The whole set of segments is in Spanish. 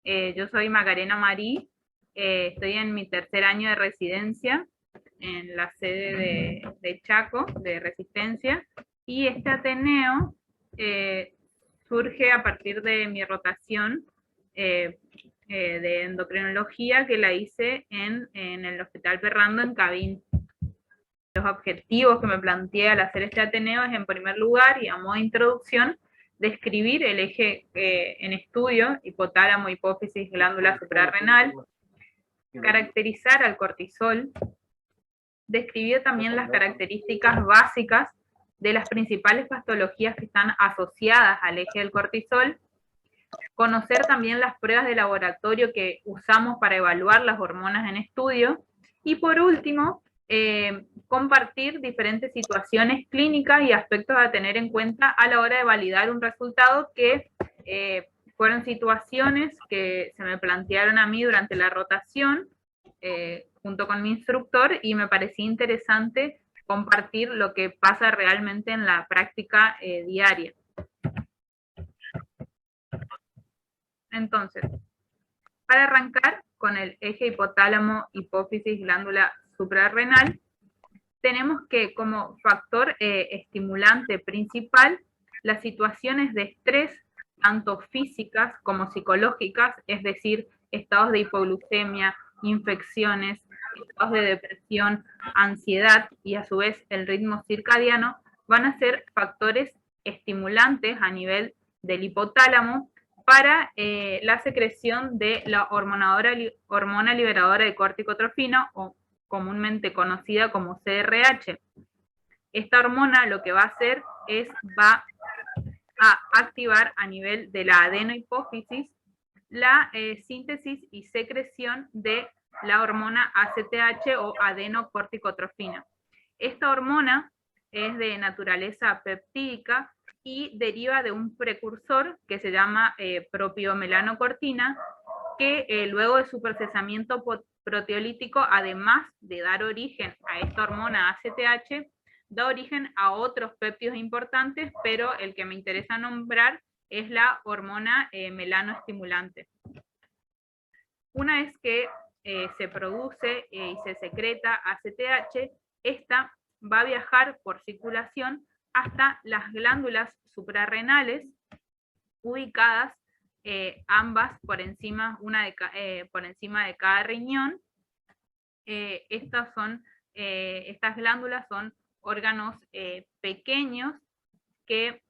Yo soy Macarena Marí, estoy en mi tercer año de residencia en la sede de Chaco, de Resistencia, y este Ateneo surge a partir de mi rotación de endocrinología que la hice en el Hospital Ferrando en Cabín. Los objetivos que me planteé al hacer este Ateneo es, en primer lugar, y a modo de introducción, describir el eje en estudio, hipotálamo, hipófisis, glándula suprarrenal, caracterizar al cortisol, describir también las características básicas de las principales patologías que están asociadas al eje del cortisol, conocer también las pruebas de laboratorio que usamos para evaluar las hormonas en estudio, y por último, compartir diferentes situaciones clínicas y aspectos a tener en cuenta a la hora de validar un resultado que fueron situaciones que se me plantearon a mí durante la rotación junto con mi instructor, y me parecía interesante compartir lo que pasa realmente en la práctica diaria. Entonces, para arrancar con el eje hipotálamo, hipófisis, glándula suprarrenal, tenemos que como factor estimulante principal las situaciones de estrés, tanto físicas como psicológicas, es decir, estados de hipoglucemia, infecciones, estados de depresión, ansiedad y a su vez el ritmo circadiano, van a ser factores estimulantes a nivel del hipotálamo para la secreción de la hormona liberadora de corticotrofina, o comúnmente conocida como CRH. Esta hormona lo que va a hacer es, va a activar a nivel de la adenohipófisis la síntesis y secreción de la hormona ACTH o adenocorticotrofina. Esta hormona es de naturaleza peptídica y deriva de un precursor que se llama propiomelanocortina, que luego de su procesamiento proteolítico, además de dar origen a esta hormona ACTH, da origen a otros péptidos importantes, pero el que me interesa nombrar es la hormona melanoestimulante. Una vez que se produce y se secreta ACTH, esta va a viajar por circulación hasta las glándulas suprarrenales, ubicadas ambas por encima, por encima de cada riñón. Estas glándulas son órganos pequeños que,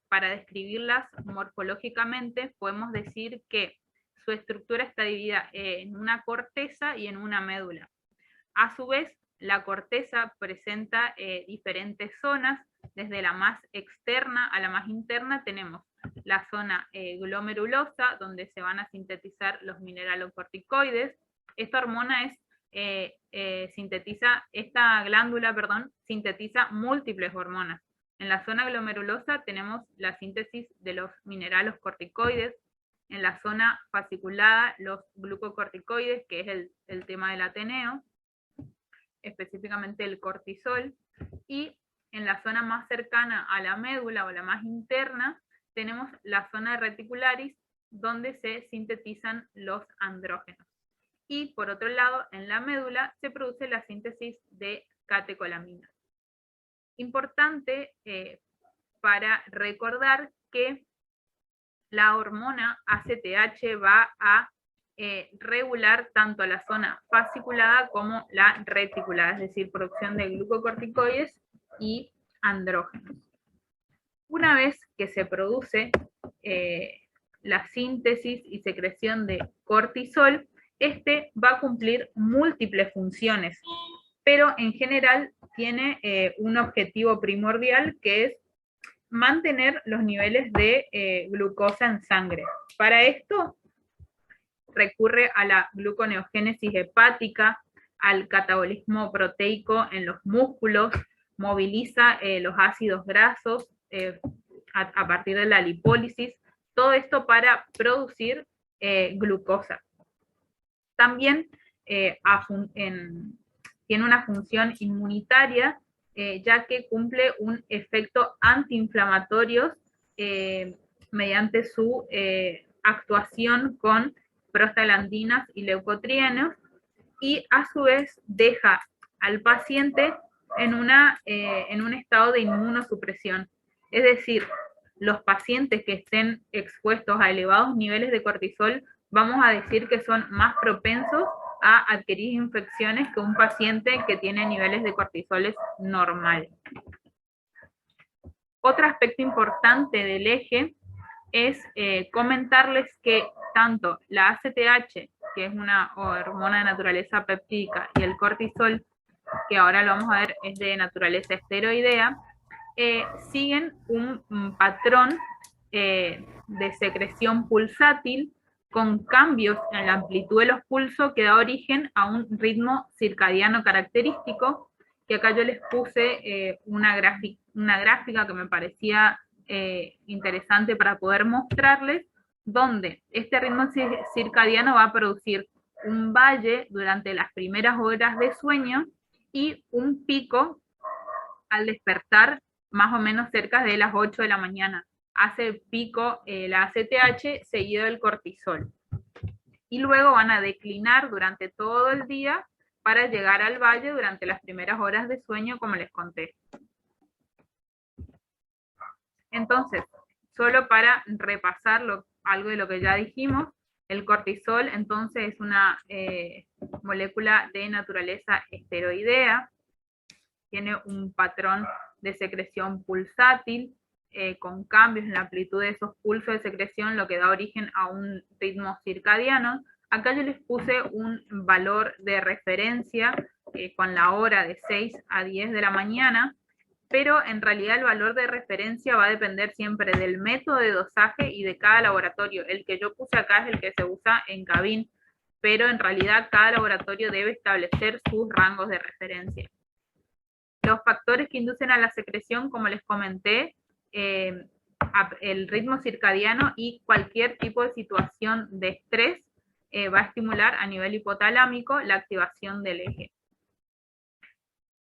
para describirlas morfológicamente, podemos decir que su estructura está dividida en una corteza y en una médula. A su vez, la corteza presenta diferentes zonas. Desde la más externa a la más interna tenemos la zona glomerulosa, donde se van a sintetizar los mineralocorticoides. Esta glándula sintetiza múltiples hormonas. En la zona glomerulosa tenemos la síntesis de los mineralocorticoides, en la zona fasciculada los glucocorticoides, que es el tema del Ateneo, específicamente el cortisol, y en la zona más cercana a la médula o la más interna tenemos la zona reticularis, donde se sintetizan los andrógenos. Y por otro lado, en la médula se produce la síntesis de catecolaminas. Importante para recordar que la hormona ACTH va a regular tanto la zona fasciculada como la reticulada, es decir, producción de glucocorticoides y andrógenos. Una vez que se produce la síntesis y secreción de cortisol, este va a cumplir múltiples funciones, pero en general tiene un objetivo primordial, que es mantener los niveles de glucosa en sangre. Para esto recurre a la gluconeogénesis hepática, al catabolismo proteico en los músculos, moviliza los ácidos grasos a partir de la lipólisis, todo esto para producir glucosa. También tiene una función inmunitaria, ya que cumple un efecto antiinflamatorio mediante su actuación con prostaglandinas y leucotrienos, y a su vez deja al paciente en un estado de inmunosupresión. Es decir, los pacientes que estén expuestos a elevados niveles de cortisol, vamos a decir que son más propensos a adquirir infecciones que un paciente que tiene niveles de cortisoles normales. Otro aspecto importante del eje es comentarles que tanto la ACTH, que es una hormona de naturaleza peptídica, y el cortisol, que ahora lo vamos a ver es de naturaleza esteroidea, siguen un patrón de secreción pulsátil con cambios en la amplitud de los pulsos que da origen a un ritmo circadiano característico, que acá yo les puse una gráfica que me parecía interesante para poder mostrarles, donde este ritmo circadiano va a producir un valle durante las primeras horas de sueño y un pico al despertar más o menos cerca de las 8 de la mañana. Hace pico la ACTH seguido del cortisol. Y luego van a declinar durante todo el día para llegar al valle durante las primeras horas de sueño, como les conté. Entonces, solo para repasar algo de lo que ya dijimos, el cortisol entonces es una molécula de naturaleza esteroidea, tiene un patrón de secreción pulsátil, con cambios en la amplitud de esos pulsos de secreción, lo que da origen a un ritmo circadiano. Acá yo les puse un valor de referencia con la hora de 6 a 10 de la mañana, pero en realidad el valor de referencia va a depender siempre del método de dosaje y de cada laboratorio. El que yo puse acá es el que se usa en Gavin, pero en realidad cada laboratorio debe establecer sus rangos de referencia. Los factores que inducen a la secreción, como les comenté, el ritmo circadiano y cualquier tipo de situación de estrés va a estimular a nivel hipotalámico la activación del eje.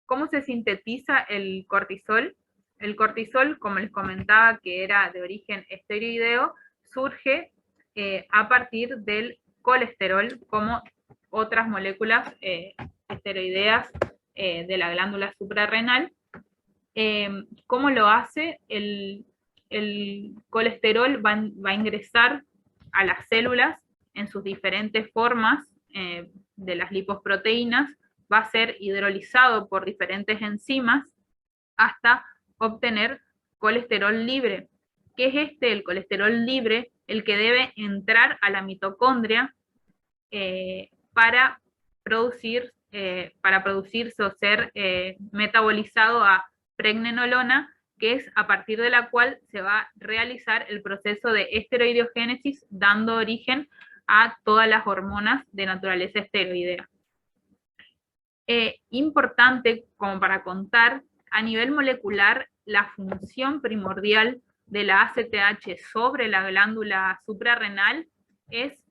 ¿Cómo se sintetiza el cortisol? El cortisol, como les comentaba, que era de origen esteroideo, surge a partir del colesterol, como otras moléculas esteroideas de la glándula suprarrenal. ¿Cómo lo hace? El colesterol va a ingresar a las células en sus diferentes formas de las liposproteínas, va a ser hidrolizado por diferentes enzimas hasta obtener colesterol libre. ¿Qué es el colesterol libre? El que debe entrar a la mitocondria para producirse o ser metabolizado a pregnenolona, que es a partir de la cual se va a realizar el proceso de esteroideogénesis, dando origen a todas las hormonas de naturaleza esteroidea. Importante como para contar, a nivel molecular, la función primordial de la ACTH sobre la glándula suprarrenal es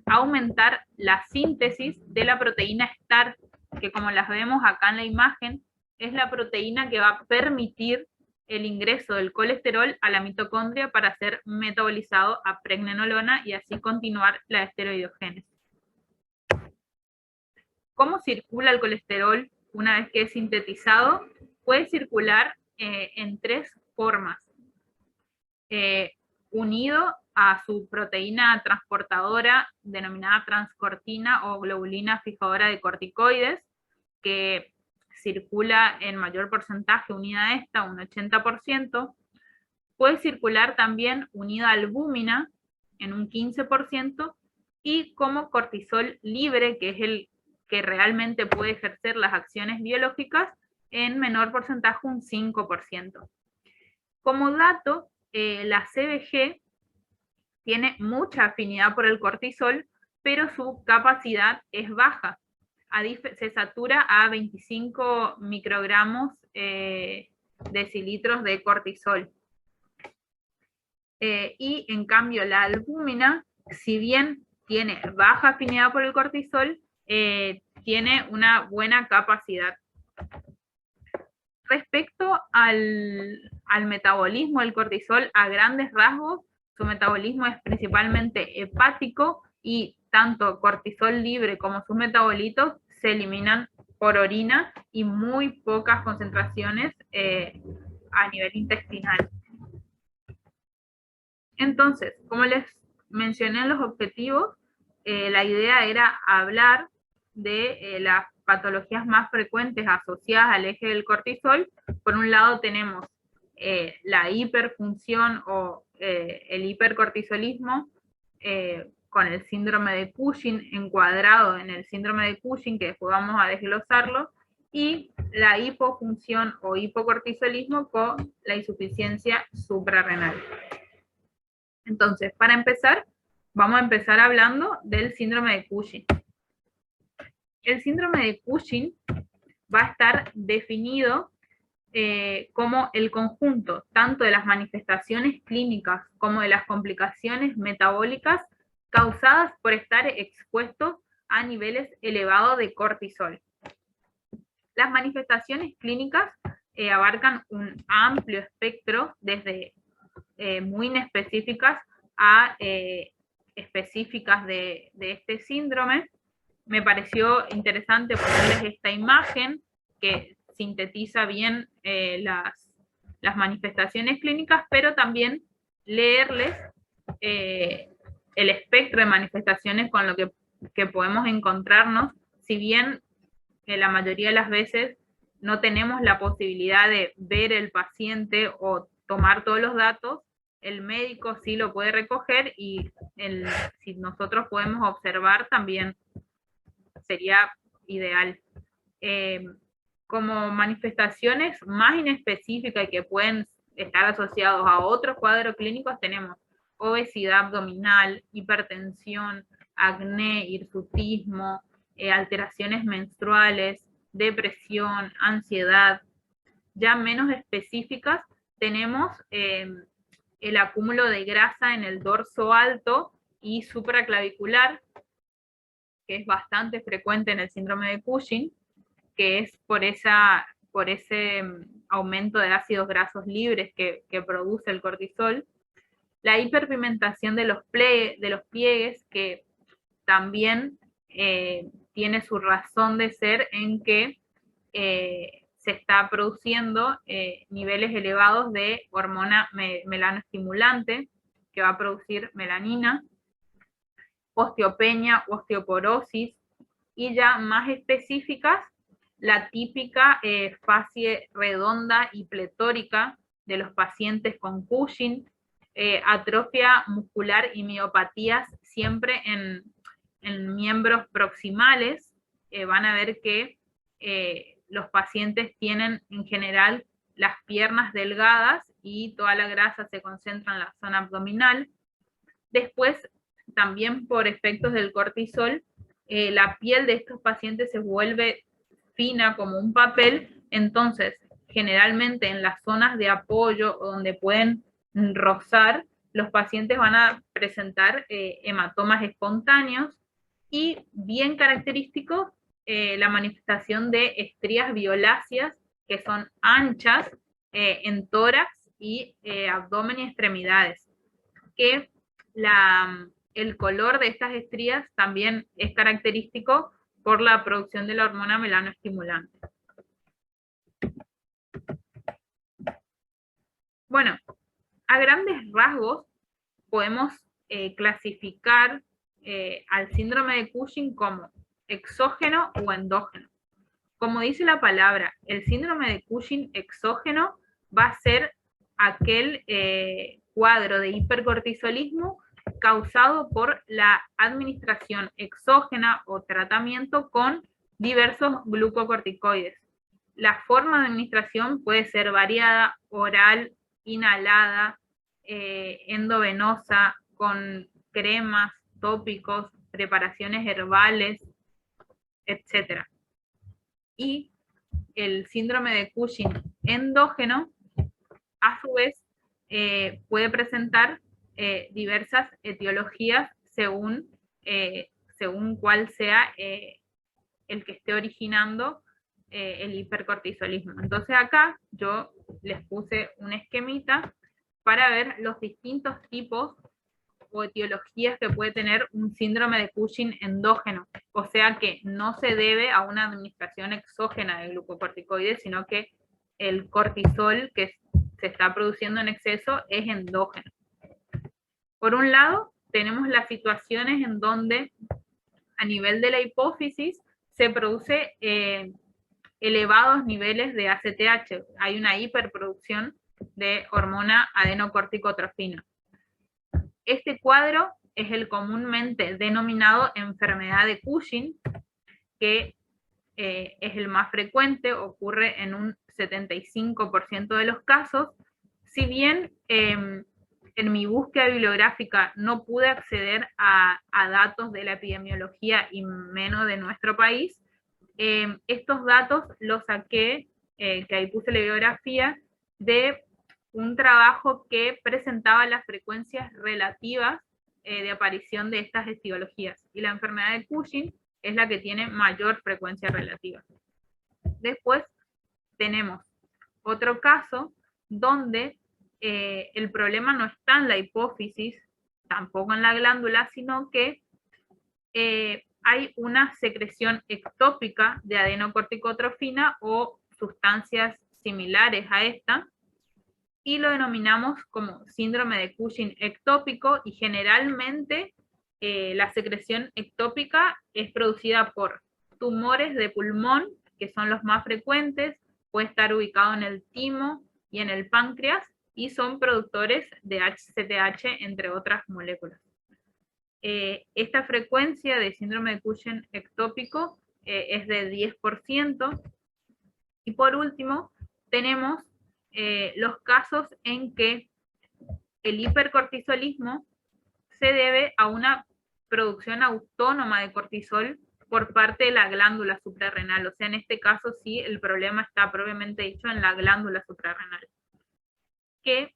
aumentar la síntesis de la proteína STAR, que como las vemos acá en la imagen, es la proteína que va a permitir el ingreso del colesterol a la mitocondria para ser metabolizado a pregnenolona y así continuar la esteroidogénesis. ¿Cómo circula el colesterol una vez que es sintetizado? Puede circular en tres formas. Unido a su proteína transportadora denominada transcortina o globulina fijadora de corticoides, que circula en mayor porcentaje unida a esta, un 80%. Puede circular también unida a albúmina en un 15%, y como cortisol libre, que es el que realmente puede ejercer las acciones biológicas, en menor porcentaje, un 5%. Como dato, la CBG tiene mucha afinidad por el cortisol, pero su capacidad es baja. Se satura a 25 microgramos decilitros de cortisol. Y en cambio la albúmina, si bien tiene baja afinidad por el cortisol, tiene una buena capacidad. Respecto al metabolismo del cortisol, a grandes rasgos, su metabolismo es principalmente hepático y tanto cortisol libre como sus metabolitos se eliminan por orina y muy pocas concentraciones a nivel intestinal. Entonces, como les mencioné en los objetivos, la idea era hablar de las patologías más frecuentes asociadas al eje del cortisol. Por un lado tenemos la hiperfunción o el hipercortisolismo con el síndrome de Cushing, encuadrado en el síndrome de Cushing, que después vamos a desglosarlo, y la hipofunción o hipocortisolismo con la insuficiencia suprarrenal. Entonces, para empezar, vamos a empezar hablando del síndrome de Cushing. El síndrome de Cushing va a estar definido como el conjunto tanto de las manifestaciones clínicas como de las complicaciones metabólicas causadas por estar expuestos a niveles elevados de cortisol. Las manifestaciones clínicas abarcan un amplio espectro, desde muy inespecíficas a específicas de este síndrome. Me pareció interesante ponerles esta imagen que sintetiza bien las manifestaciones clínicas, pero también leerles el espectro de manifestaciones con lo que podemos encontrarnos, si bien la mayoría de las veces no tenemos la posibilidad de ver el paciente o tomar todos los datos, el médico sí lo puede recoger y si nosotros podemos observar también sería ideal. Como manifestaciones más inespecíficas y que pueden estar asociados a otros cuadros clínicos tenemos obesidad abdominal, hipertensión, acné, hirsutismo, alteraciones menstruales, depresión, ansiedad. Ya menos específicas tenemos el acúmulo de grasa en el dorso alto y supraclavicular, que es bastante frecuente en el síndrome de Cushing, que es por ese aumento de ácidos grasos libres que produce el cortisol. La hiperpigmentación de los pliegues, que también tiene su razón de ser en que se está produciendo niveles elevados de hormona melanoestimulante, que va a producir melanina, osteopenia, osteoporosis, y ya más específicas, la típica fascie redonda y pletórica de los pacientes con Cushing, atrofia muscular y miopatías siempre en miembros proximales. Van a ver que los pacientes tienen en general las piernas delgadas y toda la grasa se concentra en la zona abdominal. Después, también por efectos del cortisol, la piel de estos pacientes se vuelve fina como un papel, entonces generalmente en las zonas de apoyo donde pueden rozar, los pacientes van a presentar hematomas espontáneos, y bien característico la manifestación de estrías violáceas que son anchas en tórax y abdomen y extremidades, que el color de estas estrías también es característico por la producción de la hormona melanoestimulante. Bueno, a grandes rasgos podemos clasificar al síndrome de Cushing como exógeno o endógeno. Como dice la palabra, el síndrome de Cushing exógeno va a ser aquel cuadro de hipercortisolismo causado por la administración exógena o tratamiento con diversos glucocorticoides. La forma de administración puede ser variada, oral, inhalada, endovenosa, con cremas, tópicos, preparaciones herbales, etc. Y el síndrome de Cushing endógeno, a su vez, puede presentar diversas etiologías según cuál sea el que esté originando el hipercortisolismo. Entonces acá yo les puse un esquemita para ver los distintos tipos o etiologías que puede tener un síndrome de Cushing endógeno, o sea que no se debe a una administración exógena de glucocorticoides, sino que el cortisol que se está produciendo en exceso es endógeno. Por un lado, tenemos las situaciones en donde a nivel de la hipófisis se produce elevados niveles de ACTH, hay una hiperproducción de hormona adenocorticotrofina. Este cuadro es el comúnmente denominado enfermedad de Cushing, que es el más frecuente, ocurre en un 75% de los casos. Si bien en mi búsqueda bibliográfica no pude acceder a datos de la epidemiología y menos de nuestro país, estos datos los saqué, que ahí puse la bibliografía, de un trabajo que presentaba las frecuencias relativas de aparición de estas etiologías. Y la enfermedad de Cushing es la que tiene mayor frecuencia relativa. Después tenemos otro caso donde el problema no está en la hipófisis, tampoco en la glándula, sino que hay una secreción ectópica de adenocorticotrofina o sustancias similares a esta, y lo denominamos como síndrome de Cushing ectópico, y generalmente la secreción ectópica es producida por tumores de pulmón, que son los más frecuentes, puede estar ubicado en el timo y en el páncreas, y son productores de HCTH, entre otras moléculas. Esta frecuencia de síndrome de Cushing ectópico es de 10%, y por último tenemos los casos en que el hipercortisolismo se debe a una producción autónoma de cortisol por parte de la glándula suprarrenal, o sea, en este caso sí el problema está propiamente dicho en la glándula suprarrenal, que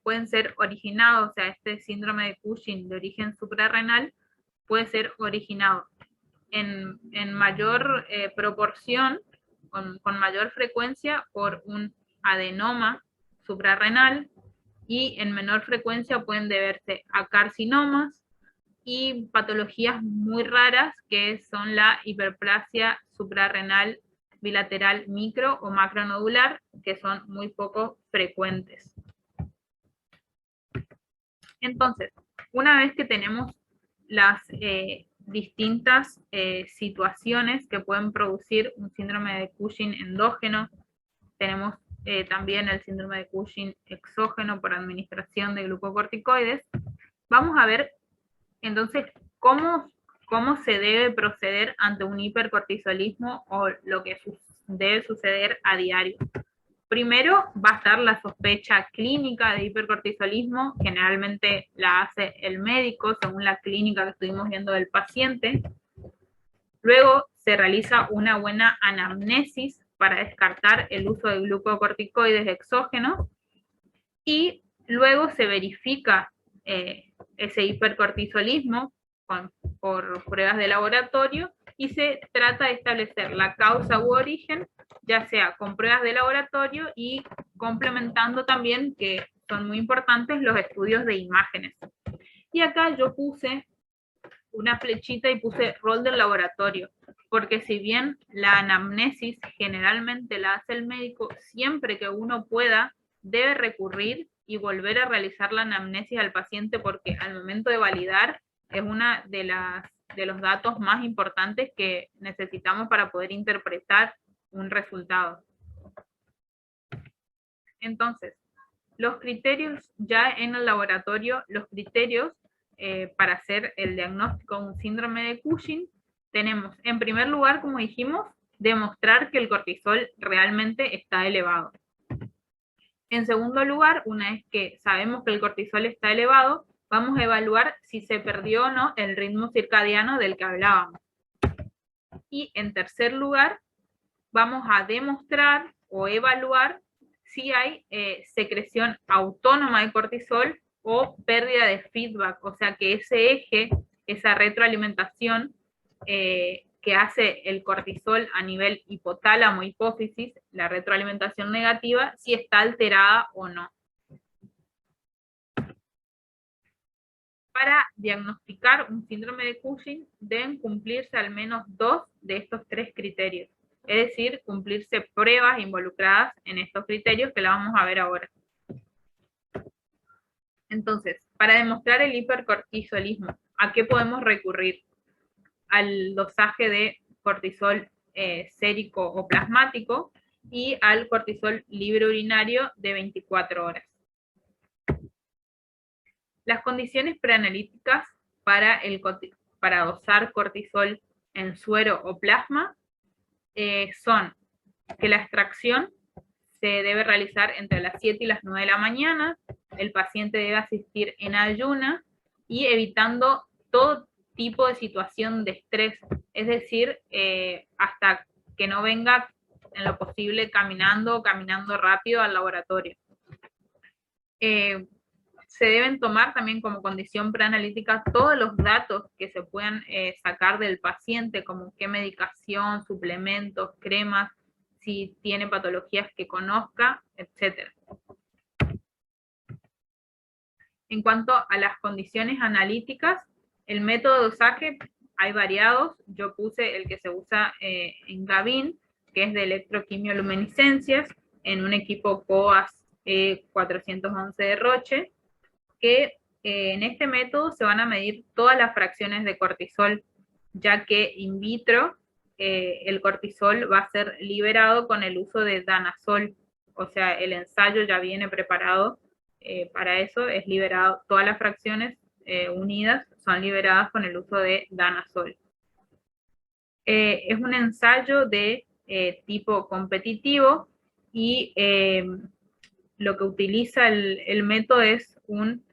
pueden ser originados, o sea, este síndrome de Cushing de origen suprarrenal puede ser originado en mayor proporción, con mayor frecuencia, por un adenoma suprarrenal, y en menor frecuencia pueden deberse a carcinomas y patologías muy raras que son la hiperplasia suprarrenal bilateral micro o macronodular, que son muy poco frecuentes. Entonces, una vez que tenemos las distintas situaciones que pueden producir un síndrome de Cushing endógeno, tenemos también el síndrome de Cushing exógeno por administración de glucocorticoides, vamos a ver entonces cómo se debe proceder ante un hipercortisolismo o lo que debe suceder a diario. Primero va a estar la sospecha clínica de hipercortisolismo, generalmente la hace el médico según la clínica que estuvimos viendo del paciente. Luego se realiza una buena anamnesis para descartar el uso de glucocorticoides exógenos, y luego se verifica ese hipercortisolismo por pruebas de laboratorio, y se trata de establecer la causa u origen, ya sea con pruebas de laboratorio y complementando también, que son muy importantes, los estudios de imágenes. Y acá yo puse una flechita y puse rol del laboratorio, porque si bien la anamnesis generalmente la hace el médico, siempre que uno pueda debe recurrir y volver a realizar la anamnesis al paciente, porque al momento de validar es una de los datos más importantes que necesitamos para poder interpretar un resultado. Entonces, los criterios ya en el laboratorio, los criterios para hacer el diagnóstico de un síndrome de Cushing, tenemos, en primer lugar, como dijimos, demostrar que el cortisol realmente está elevado. En segundo lugar, una vez que sabemos que el cortisol está elevado, vamos a evaluar si se perdió o no el ritmo circadiano del que hablábamos. Y en tercer lugar, vamos a demostrar o evaluar si hay secreción autónoma de cortisol o pérdida de feedback, o sea que ese eje, esa retroalimentación, que hace el cortisol a nivel hipotálamo, hipófisis, la retroalimentación negativa, si está alterada o no. Para diagnosticar un síndrome de Cushing deben cumplirse al menos 2 de estos 3 criterios, es decir, cumplirse pruebas involucradas en estos criterios que la vamos a ver ahora. Entonces, para demostrar el hipercortisolismo, ¿a qué podemos recurrir? Al dosaje de cortisol sérico o plasmático y al cortisol libre urinario de 24 horas. Las condiciones preanalíticas para dosar cortisol en suero o plasma son que la extracción se debe realizar entre las 7 y las 9 de la mañana, el paciente debe asistir en ayuna y evitando todo tipo de situación de estrés, es decir, hasta que no venga en lo posible caminando rápido al laboratorio. Se deben tomar también como condición preanalítica todos los datos que se puedan sacar del paciente, como qué medicación, suplementos, cremas, si tiene patologías que conozca, etc. En cuanto a las condiciones analíticas, el método de dosaje hay variados. Yo puse el que se usa en Gavin, que es de electroquimioluminiscencias, en un equipo COAS 411 de Roche, que en este método se van a medir todas las fracciones de cortisol, ya que in vitro el cortisol va a ser liberado con el uso de danazol, o sea, el ensayo ya viene preparado para eso, es liberado, todas las fracciones unidas son liberadas con el uso de danazol. Es un ensayo de tipo competitivo y lo que utiliza el método es un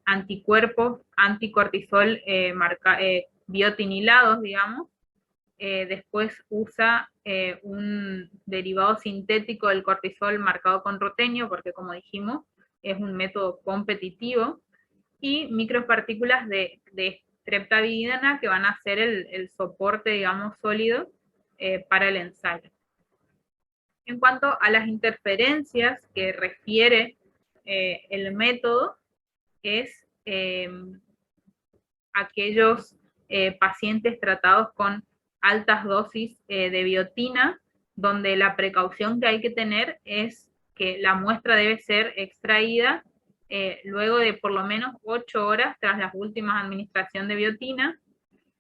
anticuerpos anticortisol biotinilados, digamos. Después usa un derivado sintético del cortisol marcado con rutenio, porque como dijimos, es un método competitivo, y micropartículas de streptavidina que van a ser el soporte, digamos, sólido para el ensayo. En cuanto a las interferencias que refiere el método, es aquellos pacientes tratados con altas dosis de biotina, donde la precaución que hay que tener es que la muestra debe ser extraída luego de por lo menos 8 horas tras las últimas administración de biotina,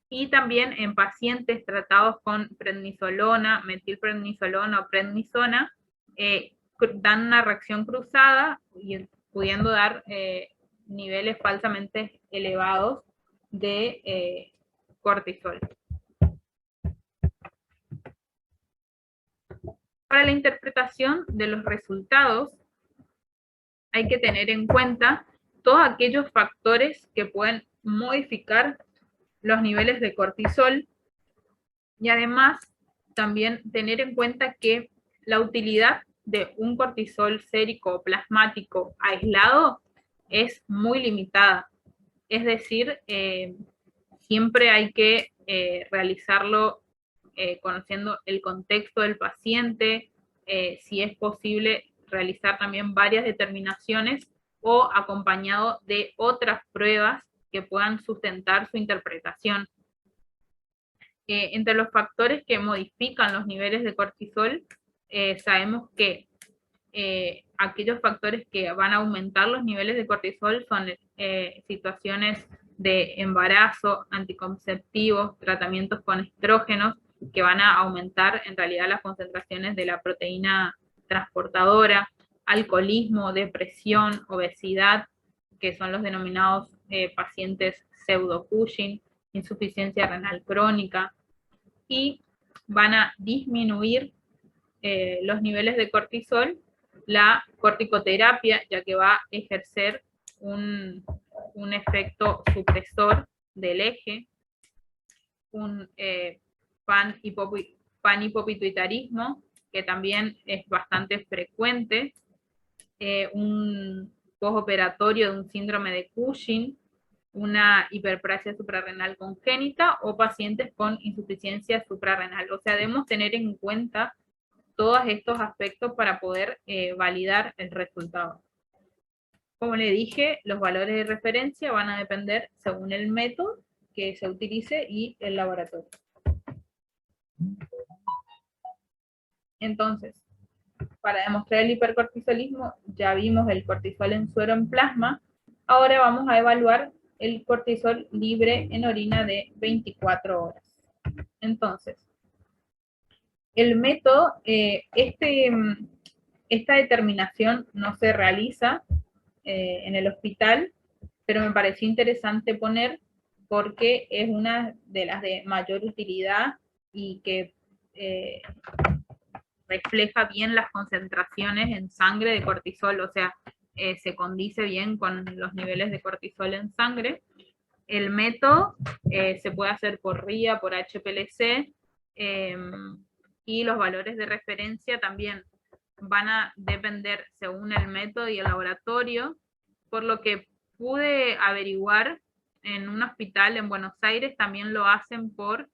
y también en pacientes tratados con prednisolona, metilprednisolona o prednisona, dan una reacción cruzada y pudiendo dar niveles falsamente elevados de cortisol. Para la interpretación de los resultados, hay que tener en cuenta todos aquellos factores que pueden modificar los niveles de cortisol, y además también tener en cuenta que la utilidad de un cortisol sérico o plasmático aislado es muy limitada. Es decir, siempre hay que realizarlo conociendo el contexto del paciente, si es posible realizar también varias determinaciones o acompañado de otras pruebas que puedan sustentar su interpretación. Entre los factores que modifican los niveles de cortisol, sabemos que aquellos factores que van a aumentar los niveles de cortisol son situaciones de embarazo, anticonceptivos, tratamientos con estrógenos, que van a aumentar en realidad las concentraciones de la proteína transportadora, alcoholismo, depresión, obesidad, que son los denominados pacientes pseudo-Cushing, insuficiencia renal crónica, y van a disminuir los niveles de cortisol la corticoterapia, ya que va a ejercer un efecto supresor del eje, un panhipopituitarismo, que también es bastante frecuente, un postoperatorio de un síndrome de Cushing, una hiperplasia suprarrenal congénita o pacientes con insuficiencia suprarrenal. O sea, debemos tener en cuenta todos estos aspectos para poder validar el resultado. Como le dije, los valores de referencia van a depender según el método que se utilice y el laboratorio. Entonces, para demostrar el hipercortisolismo, ya vimos el cortisol en suero en plasma. Ahora vamos a evaluar el cortisol libre en orina de 24 horas. Entonces, el método, esta determinación no se realiza en el hospital, pero me pareció interesante poner porque es una de las de mayor utilidad y que refleja bien las concentraciones en sangre de cortisol, o sea, se condice bien con los niveles de cortisol en sangre. El método se puede hacer por RIA, por HPLC, y los valores de referencia también van a depender según el método y el laboratorio, por lo que pude averiguar en un hospital en Buenos Aires también lo hacen por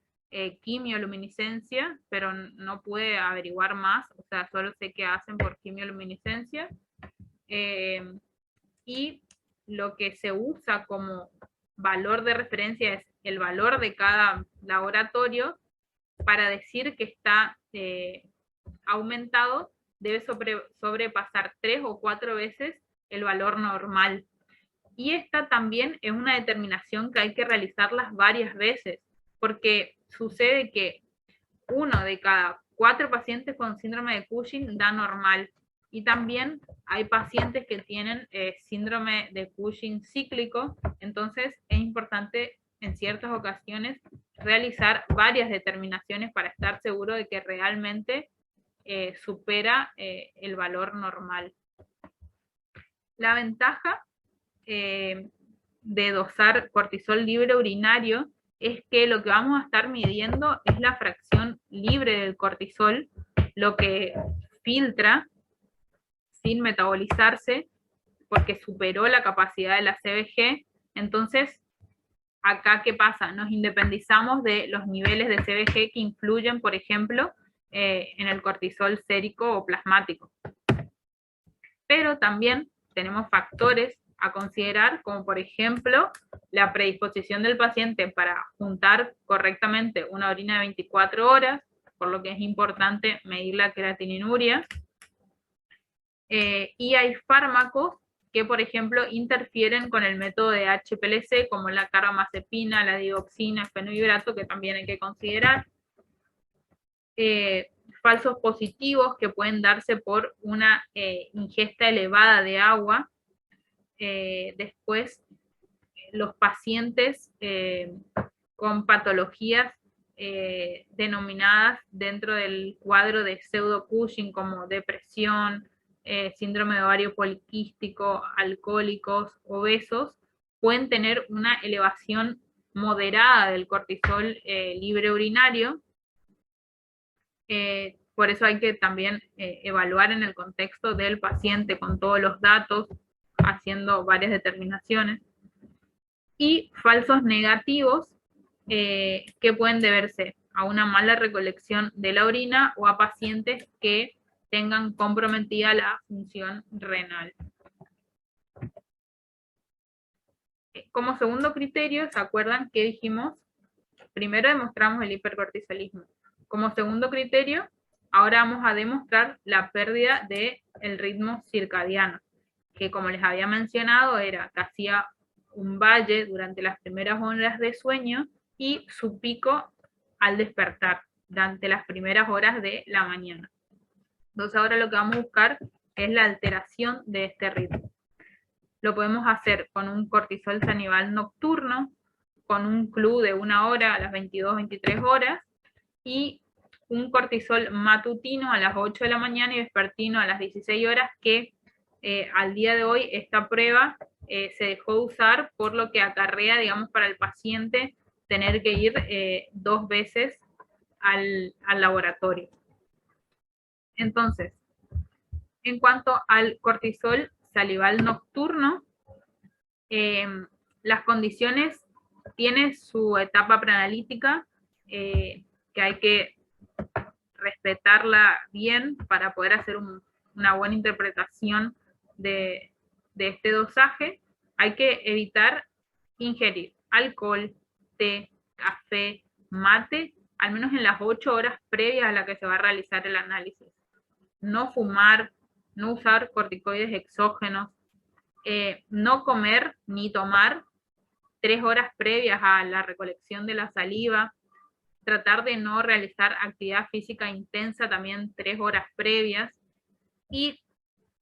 quimioluminiscencia, pero no pude averiguar más, o sea, solo sé que hacen por quimioluminiscencia. Y lo que se usa como valor de referencia es el valor de cada laboratorio para decir que está aumentado, debe sobrepasar 3 o 4 veces el valor normal. Y esta también es una determinación que hay que realizarlas varias veces, porque sucede que 1 de cada 4 pacientes con síndrome de Cushing da normal. Y también hay pacientes que tienen síndrome de Cushing cíclico, entonces es importante en ciertas ocasiones realizar varias determinaciones para estar seguro de que realmente supera el valor normal. La ventaja de dosar cortisol libre urinario es que lo que vamos a estar midiendo es la fracción libre del cortisol, lo que filtra sin metabolizarse porque superó la capacidad de la CBG. Entonces, acá, ¿qué pasa? Nos independizamos de los niveles de CBG que influyen, por ejemplo, en el cortisol sérico o plasmático. Pero también tenemos factores a considerar, como por ejemplo, la predisposición del paciente para juntar correctamente una orina de 24 horas, por lo que es importante medir la creatininuria. Y hay fármacos que, por ejemplo, interfieren con el método de HPLC, como la carbamazepina, la digoxina, fenohidrato, que también hay que considerar. Falsos positivos que pueden darse por una ingesta elevada de agua. Después, los pacientes con patologías denominadas dentro del cuadro de pseudo-Cushing, como depresión, síndrome de ovario poliquístico, alcohólicos, obesos, pueden tener una elevación moderada del cortisol libre urinario. Por eso hay que también evaluar en el contexto del paciente con todos los datos, haciendo varias determinaciones. Y falsos negativos que pueden deberse a una mala recolección de la orina o a pacientes que tengan comprometida la función renal. Como segundo criterio, ¿se acuerdan que dijimos? Primero demostramos el hipercortisolismo. Como segundo criterio, ahora vamos a demostrar la pérdida del ritmo circadiano, que como les había mencionado era que hacía un valle durante las primeras horas de sueño y su pico al despertar, durante las primeras horas de la mañana. Entonces ahora lo que vamos a buscar es la alteración de este ritmo. Lo podemos hacer con un cortisol sanival nocturno, con un CLU de 1 hora a las 22-23 horas, y un cortisol matutino a las 8 de la mañana y vespertino a las 16 horas, que al día de hoy esta prueba se dejó de usar, por lo que acarrea, digamos, para el paciente tener que ir 2 veces al laboratorio. Entonces, en cuanto al cortisol salival nocturno, Las condiciones tienen su etapa preanalítica, que hay que respetarla bien para poder hacer una buena interpretación de este dosaje. Hay que evitar ingerir alcohol, té, café, mate, al menos en las 8 horas previas a la que se va a realizar el análisis. No fumar, no usar corticoides exógenos, no comer ni tomar 3 horas previas a la recolección de la saliva, tratar de no realizar actividad física intensa también 3 horas previas, y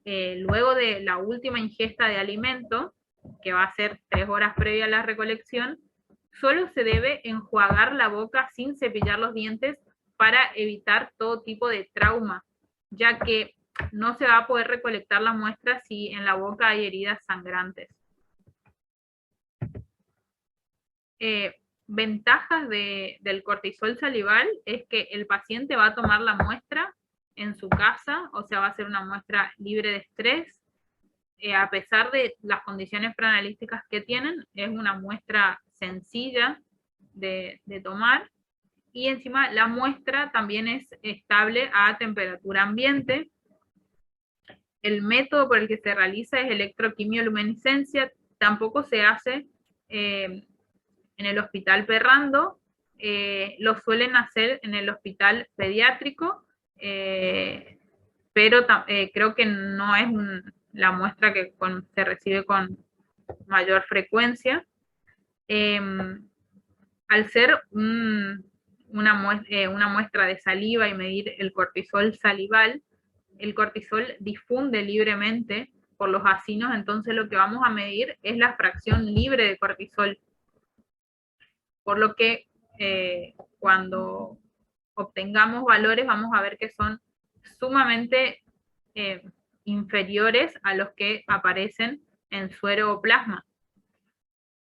luego de la última ingesta de alimento, que va a ser 3 horas previa a la recolección, solo se debe enjuagar la boca sin cepillar los dientes para evitar todo tipo de trauma, ya que no se va a poder recolectar la muestra si en la boca hay heridas sangrantes. Ventajas del cortisol salival es que el paciente va a tomar la muestra en su casa, o sea, va a ser una muestra libre de estrés. A pesar de las condiciones preanalíticas que tienen, es una muestra sencilla de tomar, y encima la muestra también es estable a temperatura ambiente. El método por el que se realiza es electroquimioluminiscencia, tampoco se hace en el hospital Perrando, lo suelen hacer en el hospital pediátrico, pero creo que no es la muestra que se recibe con mayor frecuencia. Al ser una muestra de saliva y medir el cortisol salival, el cortisol difunde libremente por los acinos, entonces lo que vamos a medir es la fracción libre de cortisol. Por lo que cuando obtengamos valores vamos a ver que son sumamente inferiores a los que aparecen en suero o plasma.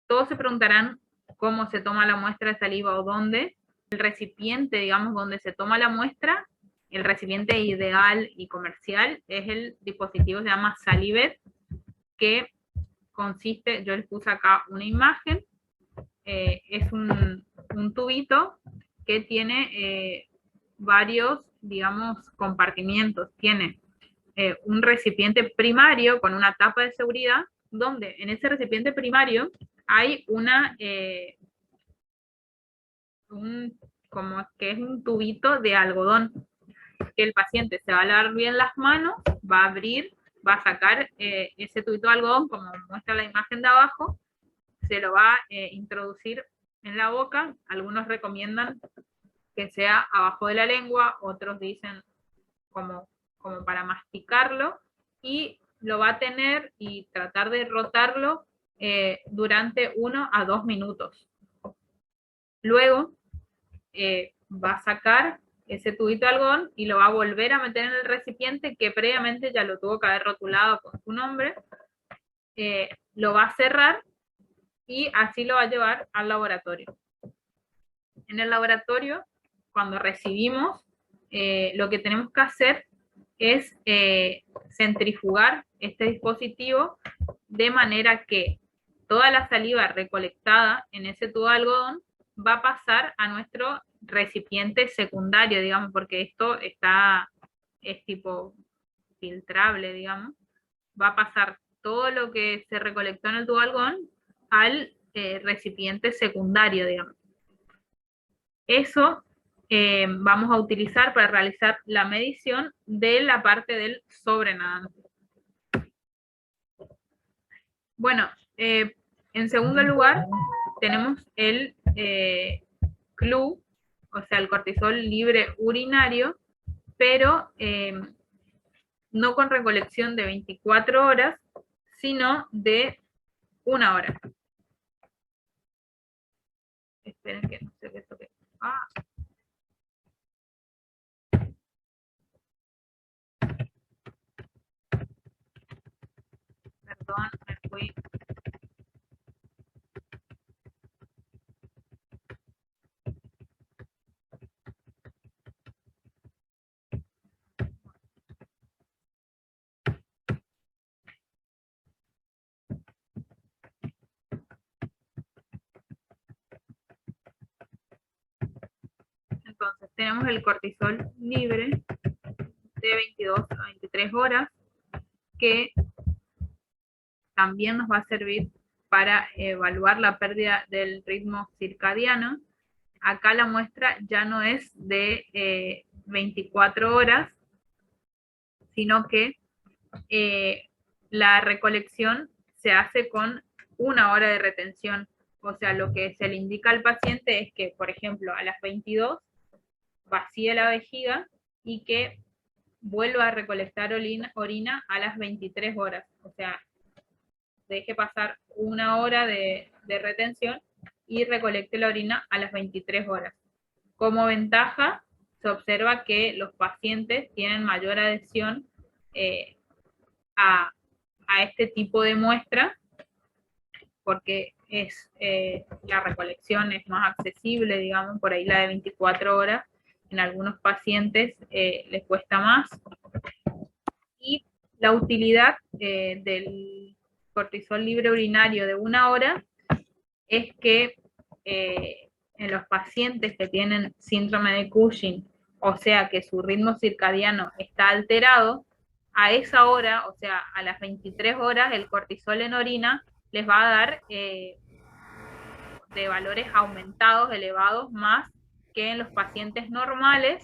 Todos se preguntarán cómo se toma la muestra de saliva o dónde. El recipiente, digamos, donde se toma la muestra, el recipiente ideal y comercial es el dispositivo que se llama Salivet, que consiste, yo les puse acá una imagen, es un tubito que tiene varios, digamos, compartimientos. Tiene un recipiente primario con una tapa de seguridad, donde en ese recipiente primario hay como que es un tubito de algodón, que el paciente se va a lavar bien las manos, va a abrir, va a sacar ese tubito de algodón, como muestra la imagen de abajo, se lo va a introducir en la boca. Algunos recomiendan que sea abajo de la lengua, otros dicen como para masticarlo, y lo va a tener y tratar de rotarlo durante 1 a 2 minutos. Luego va a sacar ese tubito de algodón y lo va a volver a meter en el recipiente que previamente ya lo tuvo que haber rotulado con su nombre, lo va a cerrar y así lo va a llevar al laboratorio. En el laboratorio, cuando recibimos, lo que tenemos que hacer es centrifugar este dispositivo de manera que toda la saliva recolectada en ese tubo de algodón va a pasar a nuestro recipiente secundario, digamos, porque esto es tipo filtrable, digamos. Va a pasar todo lo que se recolectó en el tubo de algodón al recipiente secundario, digamos. Eso vamos a utilizar para realizar la medición de la parte del sobrenadante. Bueno, en segundo lugar tenemos el CLU, o sea, el cortisol libre urinario, pero no con recolección de 24 horas, sino de 1 hora. Esperen que no sé qué toque. Perdón, me fui. Entonces, tenemos el cortisol libre de 22 a 23 horas, que también nos va a servir para evaluar la pérdida del ritmo circadiano. Acá la muestra ya no es de 24 horas, sino que la recolección se hace con 1 hora de retención. O sea, lo que se le indica al paciente es que, por ejemplo, a las 22 vacíe la vejiga y que vuelva a recolectar orina a las 23 horas. O sea, deje pasar 1 hora de retención y recolecte la orina a las 23 horas. Como ventaja, se observa que los pacientes tienen mayor adhesión a este tipo de muestra, porque la recolección es más accesible, digamos, por ahí la de 24 horas, en algunos pacientes les cuesta más. Y la utilidad del cortisol libre urinario de 1 hora es que en los pacientes que tienen síndrome de Cushing, o sea que su ritmo circadiano está alterado, a esa hora, o sea, a las 23 horas, el cortisol en orina les va a dar de valores aumentados, elevados, más que en los pacientes normales,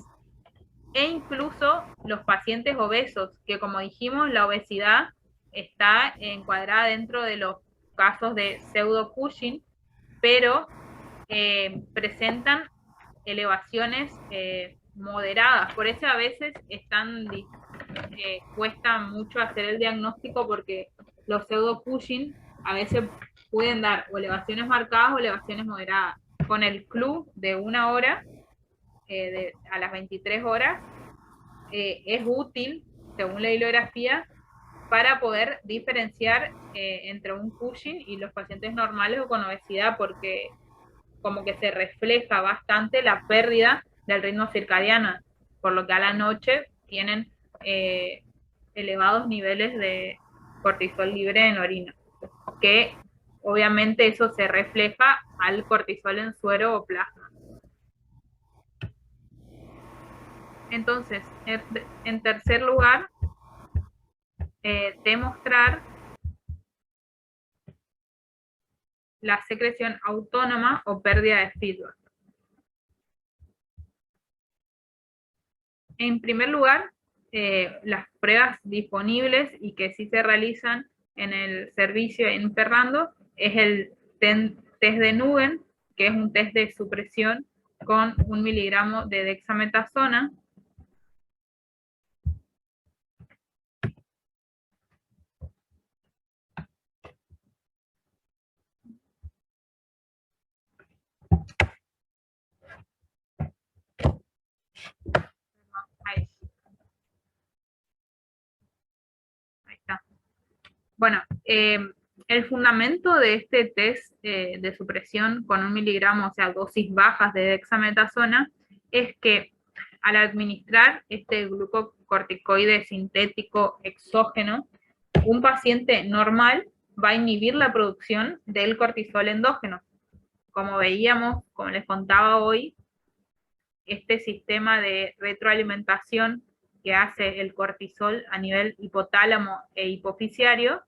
e incluso los pacientes obesos, que como dijimos, la obesidad está encuadrada dentro de los casos de pseudo Cushing, pero presentan elevaciones moderadas. Por eso a veces cuesta mucho hacer el diagnóstico, porque los pseudo Cushing a veces pueden dar o elevaciones marcadas o elevaciones moderadas. Con el club de 1 hora a las 23 horas es útil, según la bibliografía, para poder diferenciar entre un Cushing y los pacientes normales o con obesidad, porque como que se refleja bastante la pérdida del ritmo circadiano, por lo que a la noche tienen elevados niveles de cortisol libre en orina, que obviamente eso se refleja al cortisol en suero o plasma. Entonces, en tercer lugar, demostrar la secreción autónoma o pérdida de feedback. En primer lugar, las pruebas disponibles y que sí se realizan en el servicio en Ferrando es el test de Nuben, que es un test de supresión con 1 miligramo de dexametasona. Ahí está. Bueno, el fundamento de este test de supresión con 1 miligramo, o sea, dosis bajas de dexametasona, es que al administrar este glucocorticoide sintético exógeno, un paciente normal va a inhibir la producción del cortisol endógeno. Como veíamos, como les contaba hoy, este sistema de retroalimentación que hace el cortisol a nivel hipotálamo e hipofisiario,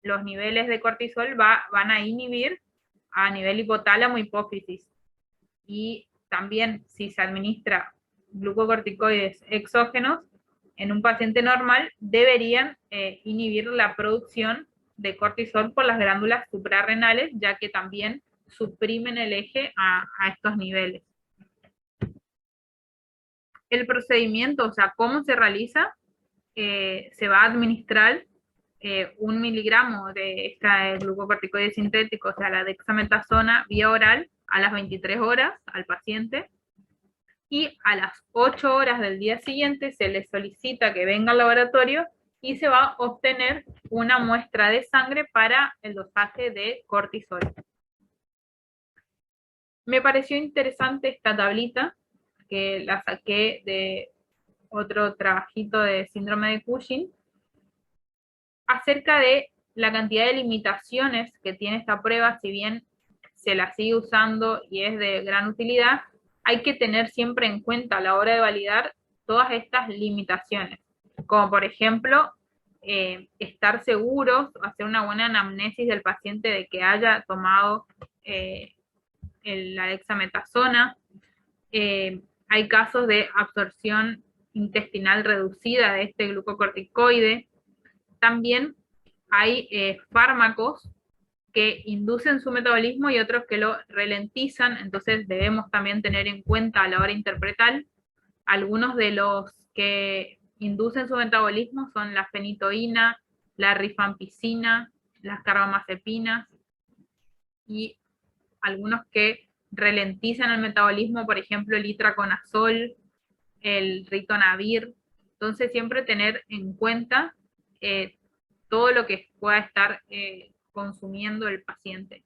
los niveles de cortisol van a inhibir a nivel hipotálamo hipófisis. Y también si se administra glucocorticoides exógenos en un paciente normal, deberían inhibir la producción de cortisol por las glándulas suprarrenales, ya que también suprimen el eje a estos niveles. El procedimiento, o sea, cómo se realiza, se va a administrar 1 miligramo de esta glucocorticoide sintético, o sea, la dexametasona vía oral a las 23 horas al paciente, y a las 8 horas del día siguiente se le solicita que venga al laboratorio y se va a obtener una muestra de sangre para el dosaje de cortisol. Me pareció interesante esta tablita, que la saqué de otro trabajito de síndrome de Cushing, acerca de la cantidad de limitaciones que tiene esta prueba. Si bien se la sigue usando y es de gran utilidad, hay que tener siempre en cuenta a la hora de validar todas estas limitaciones, como por ejemplo, estar seguros, hacer una buena anamnesis del paciente de que haya tomado la dexametasona. Hay casos de absorción intestinal reducida de este glucocorticoide. También hay fármacos que inducen su metabolismo y otros que lo ralentizan, entonces debemos también tener en cuenta a la hora de interpretar. Algunos de los que inducen su metabolismo son la fenitoína, la rifampicina, las carbamazepinas, y algunos que ralentizan el metabolismo, por ejemplo, el itraconazol, el ritonavir. Entonces siempre tener en cuenta todo lo que pueda estar consumiendo el paciente.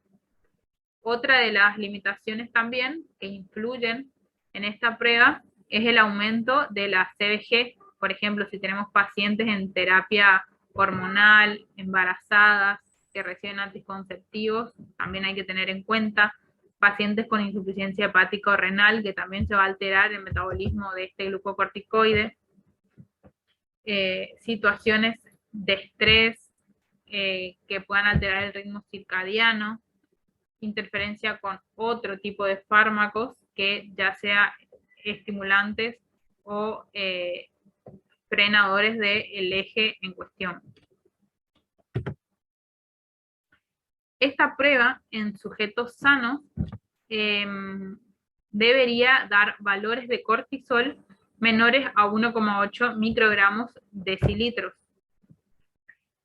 Otra de las limitaciones también que influyen en esta prueba es el aumento de la CBG. Por ejemplo, si tenemos pacientes en terapia hormonal, embarazadas, que reciben anticonceptivos, también hay que tener en cuenta pacientes con insuficiencia hepática o renal, que también se va a alterar el metabolismo de este glucocorticoide, situaciones de estrés que puedan alterar el ritmo circadiano, interferencia con otro tipo de fármacos que ya sea estimulantes o frenadores del eje en cuestión. Esta prueba en sujetos sanos debería dar valores de cortisol menores a 1,8 microgramos decilitros.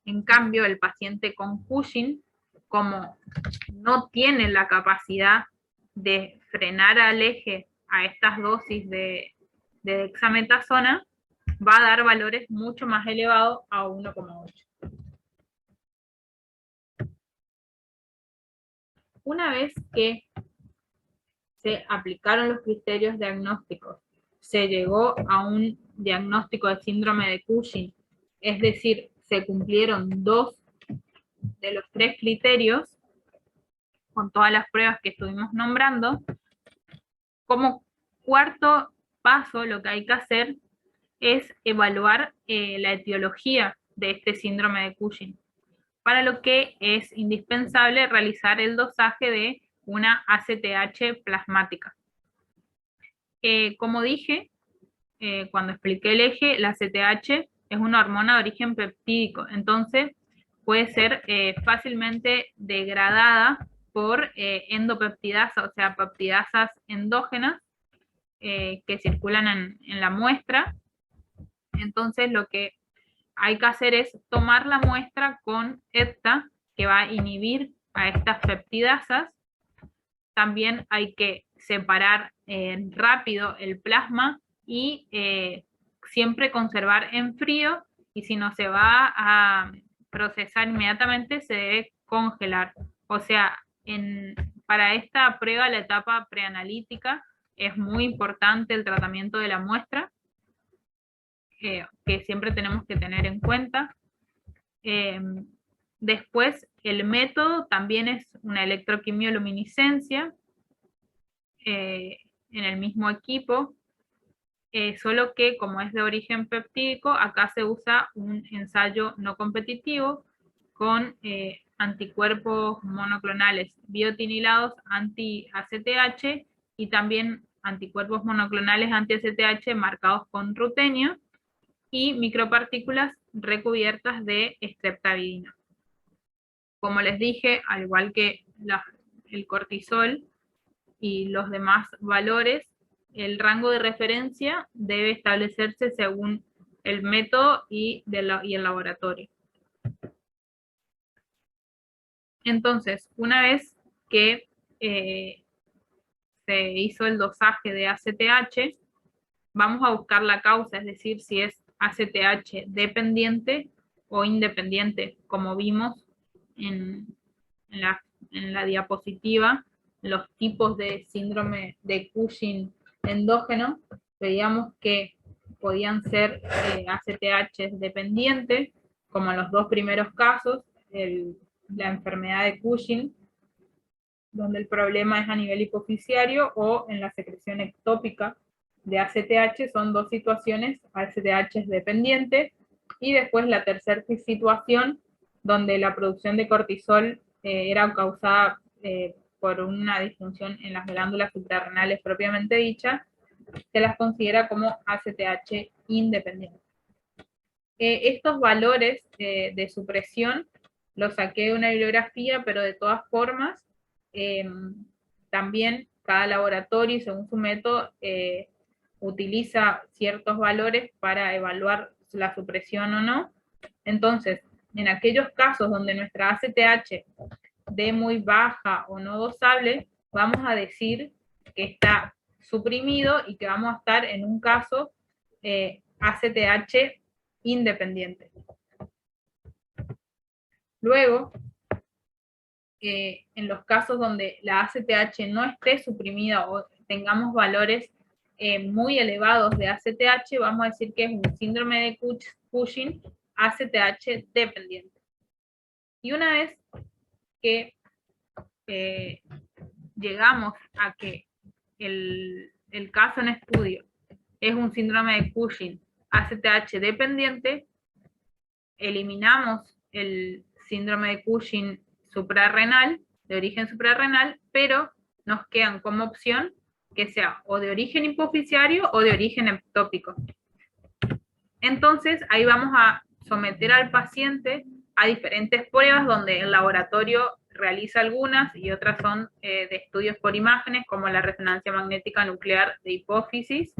En cambio, el paciente con Cushing, como no tiene la capacidad de frenar al eje a estas dosis de dexametasona, va a dar valores mucho más elevados a 1,8. Una vez que se aplicaron los criterios diagnósticos, se llegó a un diagnóstico de síndrome de Cushing, es decir, se cumplieron 2 de los 3 criterios, con todas las pruebas que estuvimos nombrando, como cuarto paso lo que hay que hacer es evaluar la etiología de este síndrome de Cushing, para lo que es indispensable realizar el dosaje de una ACTH plasmática. Como dije, cuando expliqué el eje, la ACTH es una hormona de origen peptídico, entonces puede ser fácilmente degradada por endopeptidasa, o sea, peptidasas endógenas que circulan en la muestra. Entonces lo que hay que hacer es tomar la muestra con EPTA, que va a inhibir a estas peptidasas. También hay que separar rápido el plasma y siempre conservar en frío, y si no se va a procesar inmediatamente se debe congelar. O sea, para esta prueba, la etapa preanalítica, es muy importante el tratamiento de la muestra, que siempre tenemos que tener en cuenta. Después, el método también es una electroquimioluminiscencia en el mismo equipo, solo que como es de origen peptídico, acá se usa un ensayo no competitivo con anticuerpos monoclonales biotinilados anti-ACTH y también anticuerpos monoclonales anti-ACTH marcados con rutenio y micropartículas recubiertas de streptavidina. Como les dije, al igual que el cortisol y los demás valores, el rango de referencia debe establecerse según el método y el laboratorio. Entonces, una vez que se hizo el dosaje de ACTH, vamos a buscar la causa, es decir, si es ACTH dependiente o independiente, como vimos en la diapositiva, los tipos de síndrome de Cushing endógeno. Veíamos que podían ser ACTH dependientes, como en los 2 primeros casos, la enfermedad de Cushing, donde el problema es a nivel hipofisiario, o en la secreción ectópica de ACTH. Son dos situaciones. ACTH es dependiente, y después la tercera situación, donde la producción de cortisol era causada por una disfunción en las glándulas suprarrenales propiamente dicha, se las considera como ACTH independiente. Estos valores de supresión los saqué de una bibliografía, pero de todas formas, también cada laboratorio, según su método, utiliza ciertos valores para evaluar la supresión o no. Entonces, en aquellos casos donde nuestra ACTH de muy baja o no dosable, vamos a decir que está suprimido y que vamos a estar en un caso ACTH independiente. Luego, en los casos donde la ACTH no esté suprimida o tengamos valores muy elevados de ACTH, vamos a decir que es un síndrome de Cushing ACTH dependiente. Y una vez que llegamos a que el caso en estudio es un síndrome de Cushing ACTH dependiente, eliminamos el síndrome de Cushing suprarrenal, de origen suprarrenal, pero nos quedan como opción que sea o de origen hipofisiario o de origen ectópico. Entonces, ahí vamos a someter al paciente a diferentes pruebas, donde el laboratorio realiza algunas y otras son de estudios por imágenes, como la resonancia magnética nuclear de hipófisis,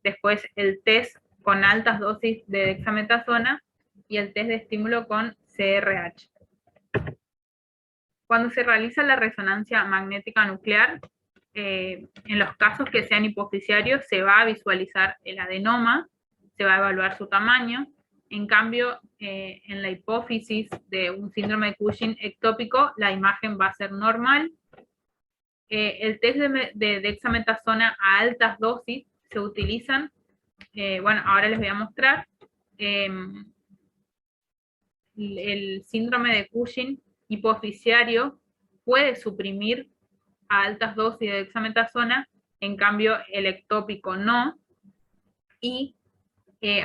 después el test con altas dosis de dexametasona y el test de estímulo con CRH. Cuando se realiza la resonancia magnética nuclear, en los casos que sean hipofisiarios, se va a visualizar el adenoma, se va a evaluar su tamaño. En cambio, en la hipófisis de un síndrome de Cushing ectópico, la imagen va a ser normal. El test de dexametasona a altas dosis se utilizan, bueno, ahora les voy a mostrar. El síndrome de Cushing hipofisiario puede suprimir a altas dosis de dexametasona, en cambio el ectópico no, y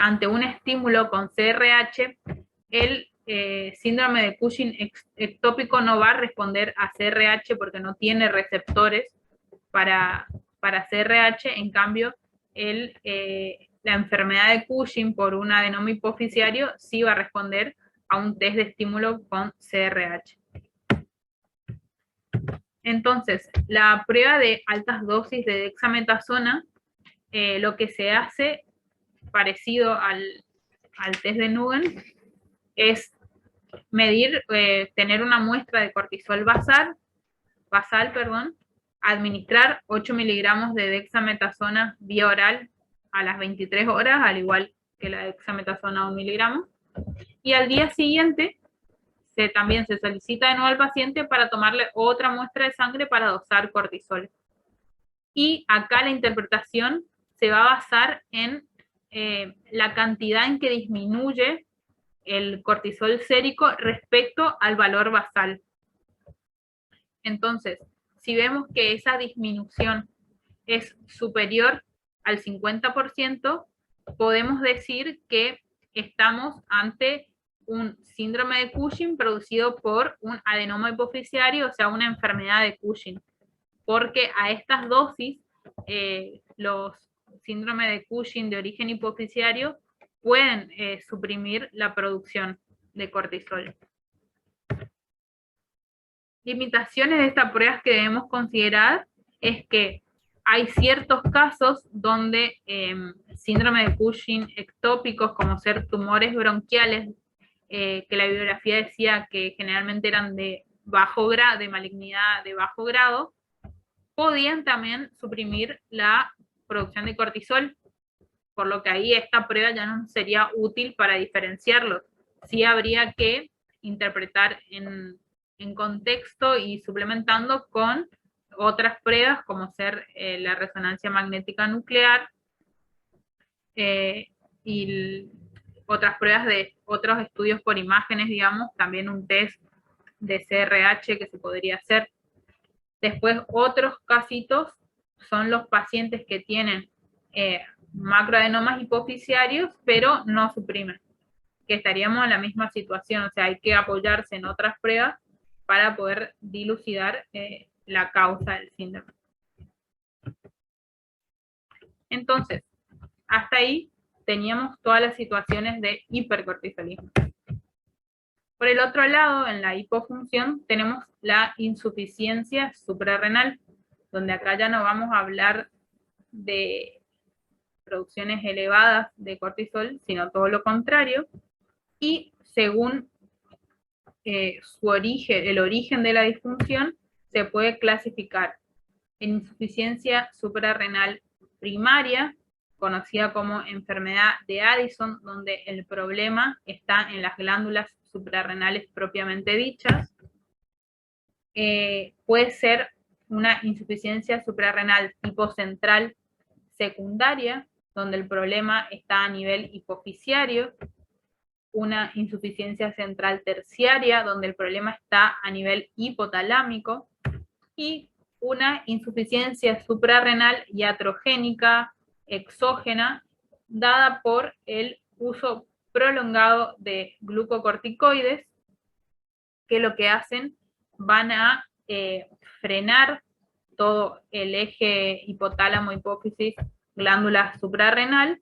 ante un estímulo con CRH, el síndrome de Cushing ectópico no va a responder a CRH porque no tiene receptores para CRH, en cambio la enfermedad de Cushing por un adenoma hipofisiario sí va a responder a un test de estímulo con CRH. Entonces, la prueba de altas dosis de dexametasona, lo que se hace parecido al test de Nugent es medir, tener una muestra de cortisol basal, administrar 8 miligramos de dexametasona vía oral a las 23 horas, al igual que la dexametasona 1 miligramo, y al día siguiente también se solicita de nuevo al paciente para tomarle otra muestra de sangre para dosar cortisol. Y acá la interpretación se va a basar en la cantidad en que disminuye el cortisol sérico respecto al valor basal. Entonces, si vemos que esa disminución es superior al 50%, podemos decir que estamos ante un síndrome de Cushing producido por un adenoma hipofisiario, o sea, una enfermedad de Cushing, porque a estas dosis los síndromes de Cushing de origen hipofisiario pueden suprimir la producción de cortisol. Limitaciones de estas pruebas que debemos considerar es que hay ciertos casos donde síndrome de Cushing ectópicos, como ser tumores bronquiales, que la bibliografía decía que generalmente eran de bajo grado, de malignidad de bajo grado, podían también suprimir la producción de cortisol, por lo que ahí esta prueba ya no sería útil para diferenciarlos. Sí habría que interpretar en contexto y suplementando con otras pruebas, como ser la resonancia magnética nuclear y otras pruebas de otros estudios por imágenes, digamos, también un test de CRH que se podría hacer. Después otros casitos son los pacientes que tienen macroadenomas hipofisiarios, pero no suprimen, que estaríamos en la misma situación, o sea, hay que apoyarse en otras pruebas para poder dilucidar la causa del síndrome. Entonces, hasta ahí teníamos todas las situaciones de hipercortisolismo. Por el otro lado, en la hipofunción, tenemos la insuficiencia suprarrenal, donde acá ya no vamos a hablar de producciones elevadas de cortisol, sino todo lo contrario, y según su origen, el origen de la disfunción, se puede clasificar en insuficiencia suprarrenal primaria, conocida como enfermedad de Addison, donde el problema está en las glándulas suprarrenales propiamente dichas. Puede ser una insuficiencia suprarrenal tipo central secundaria, donde el problema está a nivel hipofisiario, una insuficiencia central terciaria, donde el problema está a nivel hipotalámico, y una insuficiencia suprarrenal iatrogénica exógena, dada por el uso prolongado de glucocorticoides, que lo que hacen van a frenar todo el eje hipotálamo-hipófisis glándula suprarrenal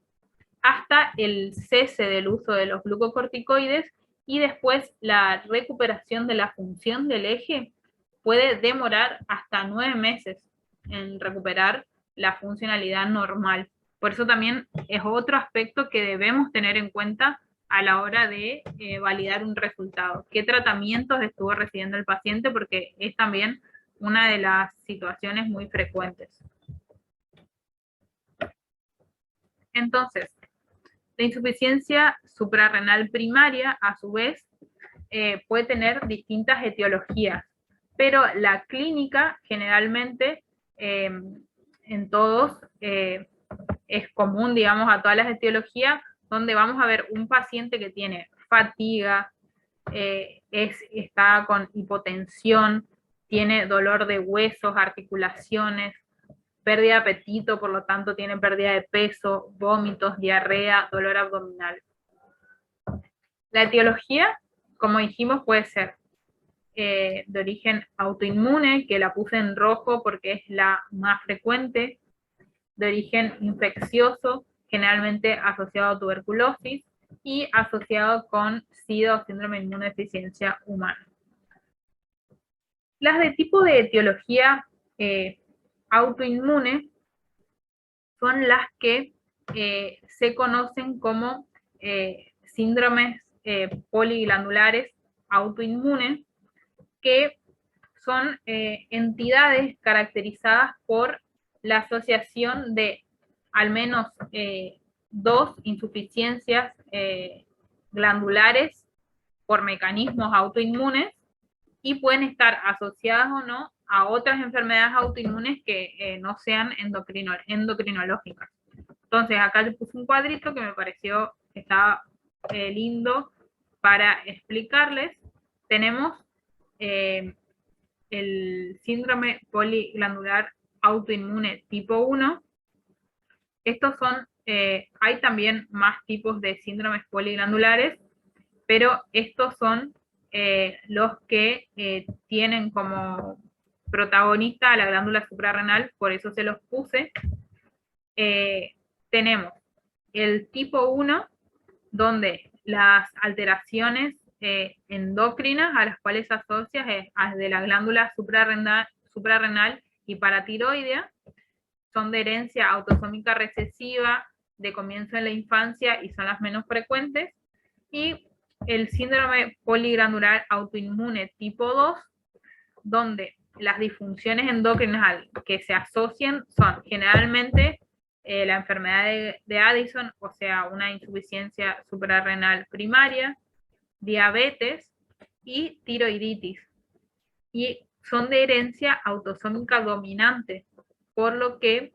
hasta el cese del uso de los glucocorticoides, y después la recuperación de la función del eje puede demorar hasta 9 meses en recuperar la funcionalidad normal. Por eso también es otro aspecto que debemos tener en cuenta a la hora de validar un resultado. ¿Qué tratamientos estuvo recibiendo el paciente? Porque es también una de las situaciones muy frecuentes. Entonces, la insuficiencia suprarrenal primaria, a su vez, puede tener distintas etiologías, pero la clínica generalmente en todos es común, digamos, a todas las etiologías, donde vamos a ver un paciente que tiene fatiga, está con hipotensión, tiene dolor de huesos, articulaciones, pérdida de apetito, por lo tanto tiene pérdida de peso, vómitos, diarrea, dolor abdominal. La etiología, como dijimos, puede ser de origen autoinmune, que la puse en rojo porque es la más frecuente, de origen infeccioso, generalmente asociado a tuberculosis, y asociado con SIDA o síndrome de inmunodeficiencia humana. Las de tipo de etiología autoinmune son las que se conocen como síndromes poliglandulares autoinmunes, que son entidades caracterizadas por la asociación de al menos 2 insuficiencias glandulares por mecanismos autoinmunes, y pueden estar asociadas o no a otras enfermedades autoinmunes que no sean endocrinológicas. Entonces acá yo puse un cuadrito que me pareció que estaba lindo para explicarles. Tenemos el síndrome poliglandular autoinmune tipo 1. Estos son, hay también más tipos de síndromes poliglandulares, pero estos son los que tienen como protagonista a la glándula suprarrenal, por eso se los puse. Tenemos el tipo 1, donde las alteraciones endócrinas a las cuales se asocia es de la glándula suprarrenal y paratiroidea, son de herencia autosómica recesiva, de comienzo en la infancia y son las menos frecuentes. Y el síndrome poliglandular autoinmune tipo 2, donde las disfunciones endócrinas que se asocian son generalmente la enfermedad de Addison, o sea, una insuficiencia suprarrenal primaria, diabetes y tiroiditis. Y son de herencia autosómica dominante, por lo que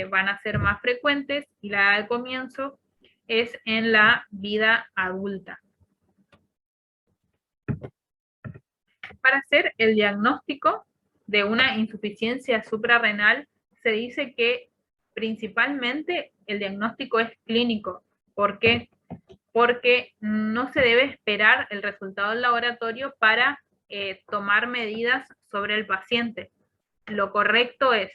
van a ser más frecuentes, y la edad de comienzo es en la vida adulta. Para hacer el diagnóstico de una insuficiencia suprarrenal, se dice que principalmente el diagnóstico es clínico. ¿Por qué? Porque no se debe esperar el resultado del laboratorio para tomar medidas sobre el paciente. Lo correcto es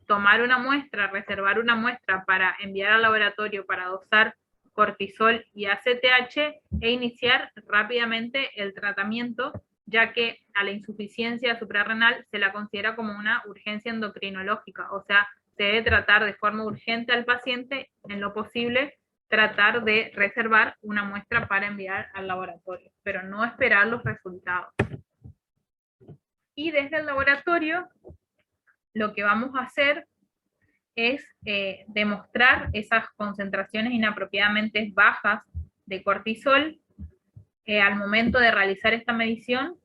tomar una muestra, reservar una muestra para enviar al laboratorio para dosar cortisol y ACTH e iniciar rápidamente el tratamiento, ya que a la insuficiencia suprarrenal se la considera como una urgencia endocrinológica, o sea, se debe tratar de forma urgente al paciente, en lo posible, tratar de reservar una muestra para enviar al laboratorio, pero no esperar los resultados. Y desde el laboratorio, lo que vamos a hacer es demostrar esas concentraciones inapropiadamente bajas de cortisol. Al momento de realizar esta medición,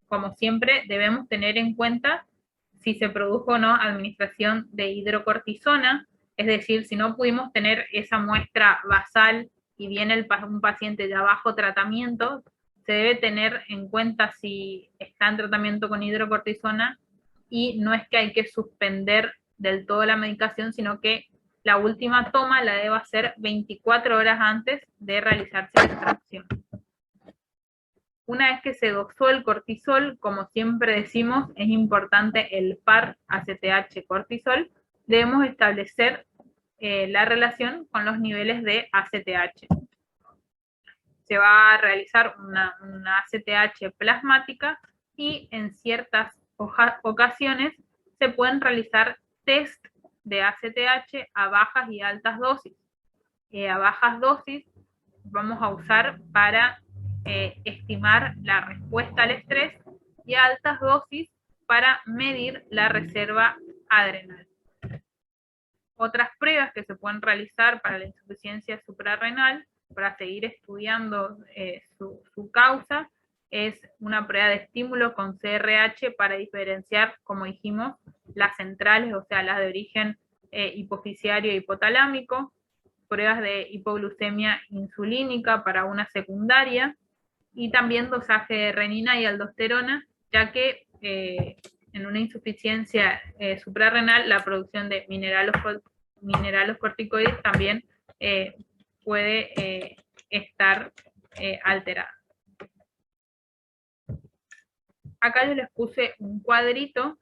como siempre, debemos tener en cuenta si se produjo o no administración de hidrocortisona, es decir, si no pudimos tener esa muestra basal y viene un paciente ya bajo tratamiento, se debe tener en cuenta si está en tratamiento con hidrocortisona, y no es que hay que suspender del todo la medicación, sino que la última toma la debe hacer 24 horas antes de realizarse la extracción. Una vez que se dosó el cortisol, como siempre decimos, es importante el par ACTH-cortisol, debemos establecer la relación con los niveles de ACTH. Se va a realizar una ACTH plasmática y en ciertas ocasiones se pueden realizar test de ACTH a bajas y altas dosis. A bajas dosis vamos a usar para estimar la respuesta al estrés, y a altas dosis para medir la reserva adrenal. Otras pruebas que se pueden realizar para la insuficiencia suprarrenal, para seguir estudiando su causa, es una prueba de estímulo con CRH para diferenciar, como dijimos, las centrales, o sea, las de origen hipofisiario e hipotalámico, pruebas de hipoglucemia insulínica para una secundaria, y también dosaje de renina y aldosterona, ya que en una insuficiencia suprarrenal la producción de minerales corticoides también puede estar alterada. Acá yo les puse un cuadrito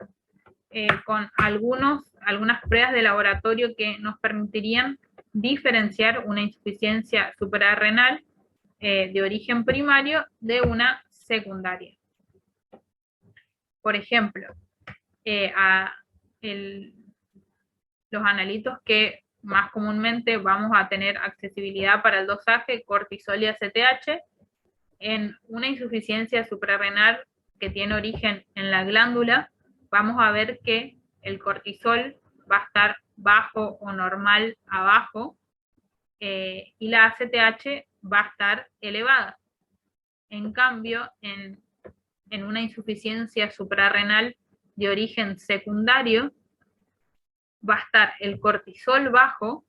con algunas pruebas de laboratorio que nos permitirían diferenciar una insuficiencia suprarrenal de origen primario de una secundaria. Por ejemplo, los analitos que más comúnmente vamos a tener accesibilidad para el dosaje, cortisol y ACTH, en una insuficiencia suprarrenal que tiene origen en la glándula, vamos a ver que el cortisol va a estar bajo o normal abajo, y la ACTH va a estar elevada. En cambio, en una insuficiencia suprarrenal de origen secundario, va a estar el cortisol bajo,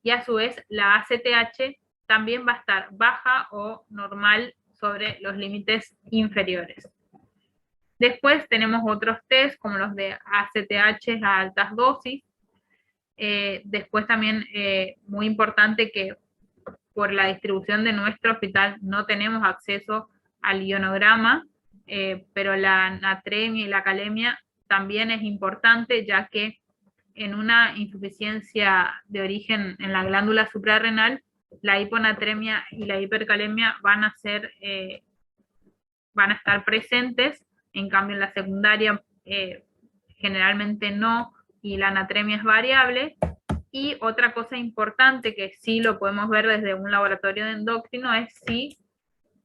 y a su vez la ACTH también va a estar baja o normal sobre los límites inferiores. Después tenemos otros test, como los de ACTH a altas dosis. Después también, muy importante, que por la distribución de nuestro hospital no tenemos acceso al ionograma, pero la natremia y la calemia también es importante, ya que en una insuficiencia de origen en la glándula suprarrenal, la hiponatremia y la hipercalemia van a estar presentes. En cambio en la secundaria generalmente no, y la natremia es variable. Y otra cosa importante que sí lo podemos ver desde un laboratorio de endocrino es si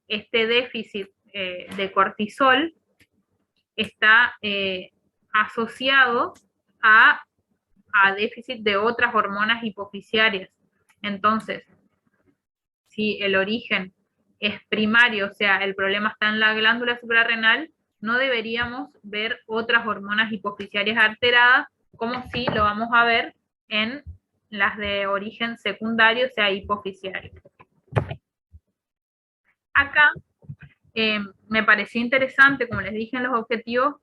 este déficit de cortisol está asociado a déficit de otras hormonas hipofisiarias. Entonces, si el origen es primario, o sea, el problema está en la glándula suprarrenal, no deberíamos ver otras hormonas hipofisiarias alteradas, como si lo vamos a ver en las de origen secundario, o sea, hipofisiario. Acá me pareció interesante, como les dije en los objetivos,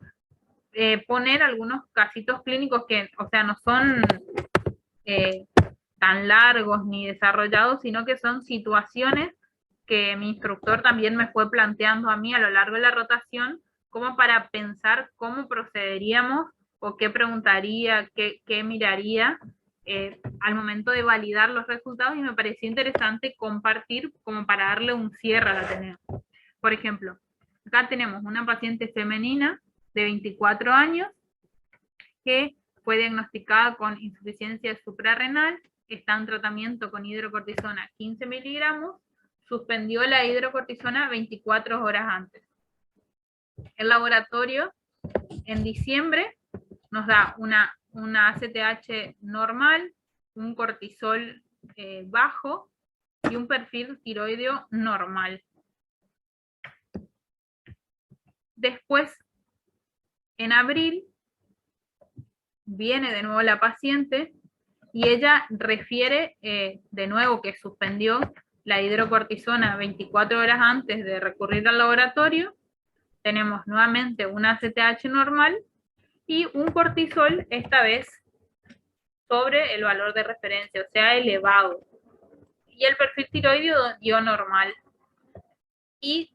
poner algunos casitos clínicos que, o sea, no son tan largos ni desarrollados, sino que son situaciones que mi instructor también me fue planteando a mí a lo largo de la rotación, como para pensar cómo procederíamos o qué preguntaría, qué miraría al momento de validar los resultados, y me pareció interesante compartir como para darle un cierre al Ateneo. Por ejemplo, acá tenemos una paciente femenina de 24 años que fue diagnosticada con insuficiencia suprarrenal, está en tratamiento con hidrocortisona 15 miligramos, suspendió la hidrocortisona 24 horas antes. El laboratorio en diciembre nos da una ACTH normal, un cortisol bajo y un perfil tiroideo normal. Después, en abril, viene de nuevo la paciente y ella refiere de nuevo que suspendió la hidrocortisona 24 horas antes de recurrir al laboratorio. Tenemos nuevamente una ACTH normal y un cortisol, esta vez sobre el valor de referencia, o sea, elevado. Y el perfil tiroideo dio normal. Y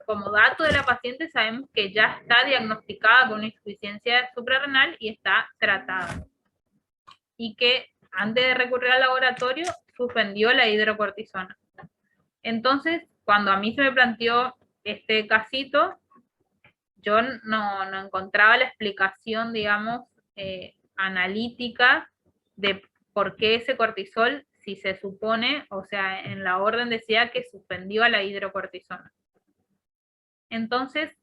como dato de la paciente, sabemos que ya está diagnosticada con una insuficiencia suprarrenal y está tratada. Y que antes de recurrir al laboratorio suspendió la hidrocortisona. Entonces, cuando a mí se me planteó este casito, yo no encontraba la explicación, digamos, analítica de por qué ese cortisol, si se supone, o sea, en la orden decía que suspendió a la hidrocortisona. Entonces,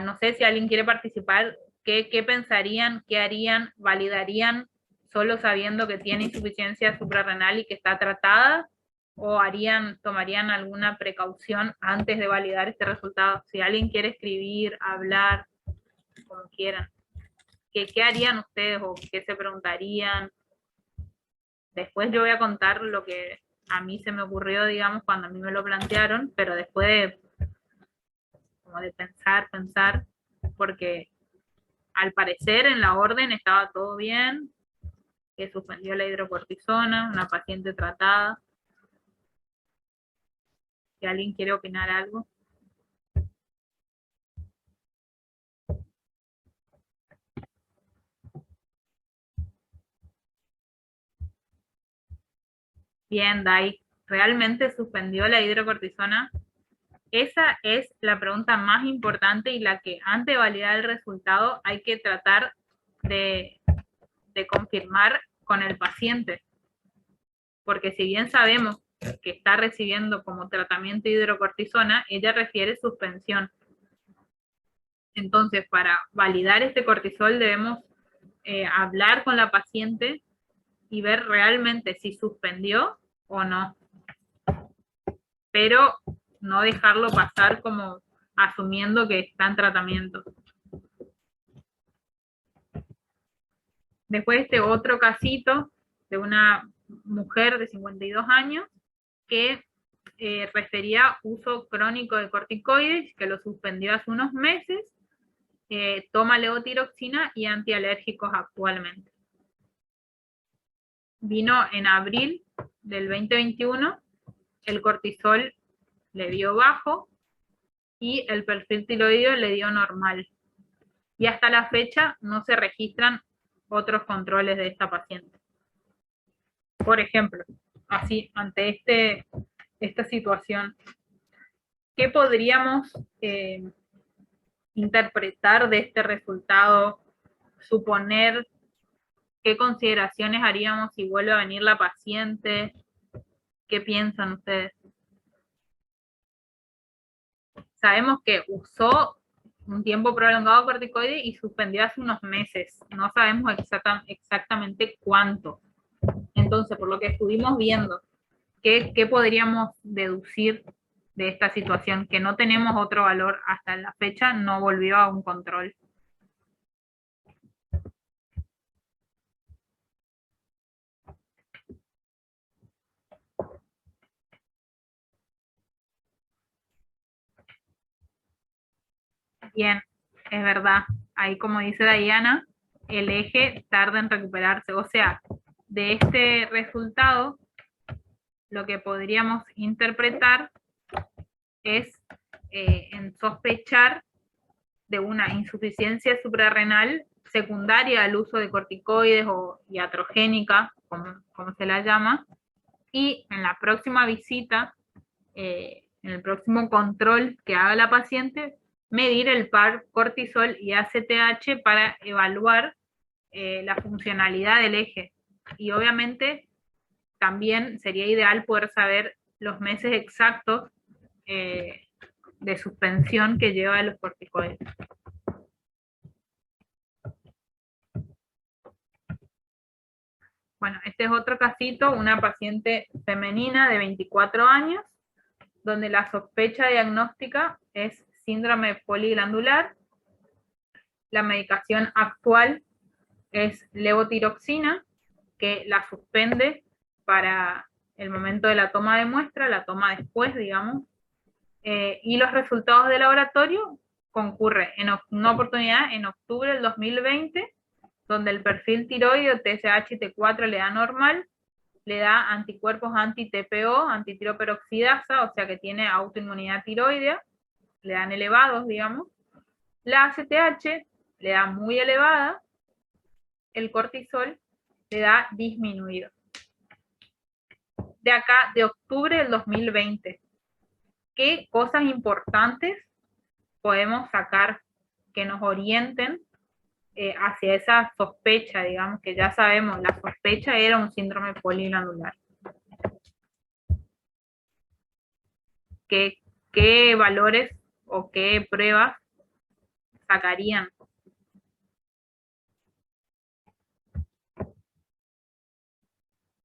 no sé si alguien quiere participar, ¿qué pensarían, qué harían, validarían solo sabiendo que tiene insuficiencia suprarrenal y que está tratada? ¿O tomarían alguna precaución antes de validar este resultado? Si alguien quiere escribir, hablar, como quieran. ¿Qué harían ustedes o qué se preguntarían? Después yo voy a contar lo que a mí se me ocurrió, digamos, cuando a mí me lo plantearon, pero después de pensar, porque al parecer en la orden estaba todo bien, que suspendió la hidrocortisona, una paciente tratada. Si alguien quiere opinar algo. Bien, Dai, ¿realmente suspendió la hidrocortisona? Esa es la pregunta más importante y la que antes de validar el resultado hay que tratar de confirmar con el paciente. Porque si bien sabemos que está recibiendo como tratamiento hidrocortisona, ella refiere suspensión. Entonces, para validar este cortisol debemos hablar con la paciente y ver realmente si suspendió o no. Pero no dejarlo pasar como asumiendo que está en tratamiento. Después este otro casito de una mujer de 52 años que refería uso crónico de corticoides, que lo suspendió hace unos meses, toma levotiroxina y antialérgicos actualmente. Vino en abril del 2021, el cortisol le dio bajo y el perfil tiroideo le dio normal. Y hasta la fecha no se registran otros controles de esta paciente. Por ejemplo, así, ante esta situación, ¿qué podríamos interpretar de este resultado? Suponer qué consideraciones haríamos si vuelve a venir la paciente. ¿Qué piensan ustedes? Sabemos que usó un tiempo prolongado corticoide y suspendió hace unos meses. No sabemos exactamente cuánto. Entonces, por lo que estuvimos viendo, ¿qué podríamos deducir de esta situación? Que no tenemos otro valor hasta la fecha, no volvió a un control. Bien, es verdad. Ahí, como dice Diana, el eje tarda en recuperarse. O sea, de este resultado, lo que podríamos interpretar es en sospechar de una insuficiencia suprarrenal secundaria al uso de corticoides o iatrogénica, como se la llama, y en la próxima visita, en el próximo control que haga la paciente, medir el par cortisol y ACTH para evaluar la funcionalidad del eje. Y obviamente también sería ideal poder saber los meses exactos de suspensión que lleva los corticoides. Bueno, este es otro casito, una paciente femenina de 24 años, donde la sospecha diagnóstica es síndrome poliglandular. La medicación actual es levotiroxina, que la suspende para el momento de la toma de muestra, la toma después, digamos, y los resultados de laboratorio concurre en una oportunidad en octubre del 2020, donde el perfil tiroideo TSH y T4 le da normal, le da anticuerpos anti-TPO, antitiroperoxidasa, o sea que tiene autoinmunidad tiroidea, le dan elevados, digamos. La ACTH le da muy elevada, el cortisol le da disminuido. De acá, de octubre del 2020, ¿qué cosas importantes podemos sacar que nos orienten hacia esa sospecha, digamos, que ya sabemos, la sospecha era un síndrome poliglandular? ¿Qué valores o qué pruebas sacarían?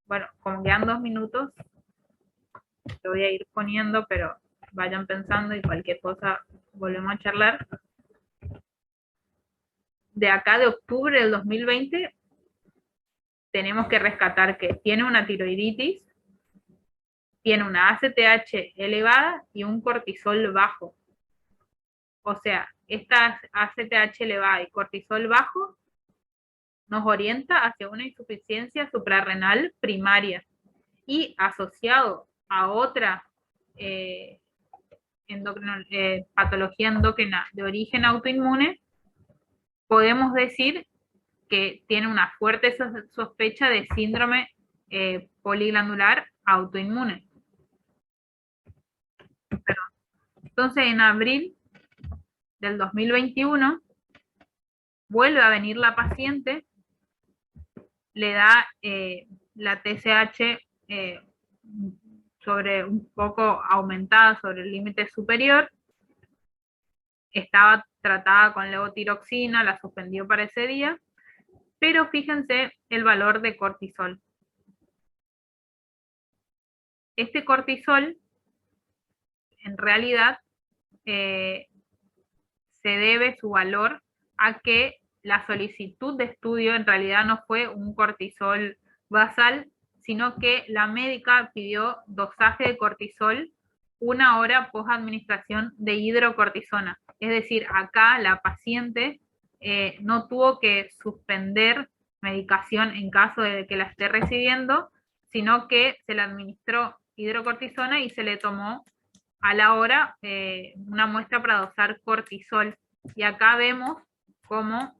Bueno, como quedan 2 minutos, lo voy a ir poniendo, pero vayan pensando y cualquier cosa volvemos a charlar. De acá de octubre del 2020, tenemos que rescatar que tiene una tiroiditis, tiene una ACTH elevada y un cortisol bajo. O sea, esta ACTH elevada y cortisol bajo nos orienta hacia una insuficiencia suprarrenal primaria y asociado a otra patología endocrina de origen autoinmune, podemos decir que tiene una fuerte sospecha de síndrome poliglandular autoinmune. Entonces, en abril del 2021, vuelve a venir la paciente, le da la TSH sobre un poco aumentada sobre el límite superior, estaba tratada con levotiroxina, la suspendió para ese día, pero fíjense el valor de cortisol. Este cortisol, en realidad, se debe su valor a que la solicitud de estudio en realidad no fue un cortisol basal, sino que la médica pidió dosaje de cortisol 1 hora post administración de hidrocortisona. Es decir, acá la paciente no tuvo que suspender medicación en caso de que la esté recibiendo, sino que se le administró hidrocortisona y se le tomó a la hora una muestra para dosar cortisol. Y acá vemos cómo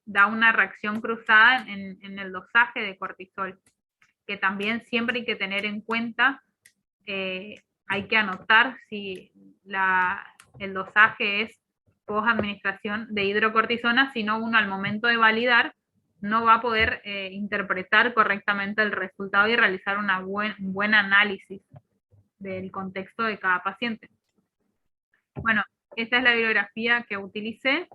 da una reacción cruzada en el dosaje de cortisol, que también siempre hay que tener en cuenta, hay que anotar si el dosaje es post administración de hidrocortisona, si no uno al momento de validar no va a poder interpretar correctamente el resultado y realizar un buen análisis del contexto de cada paciente. Bueno, esta es la bibliografía que utilicé.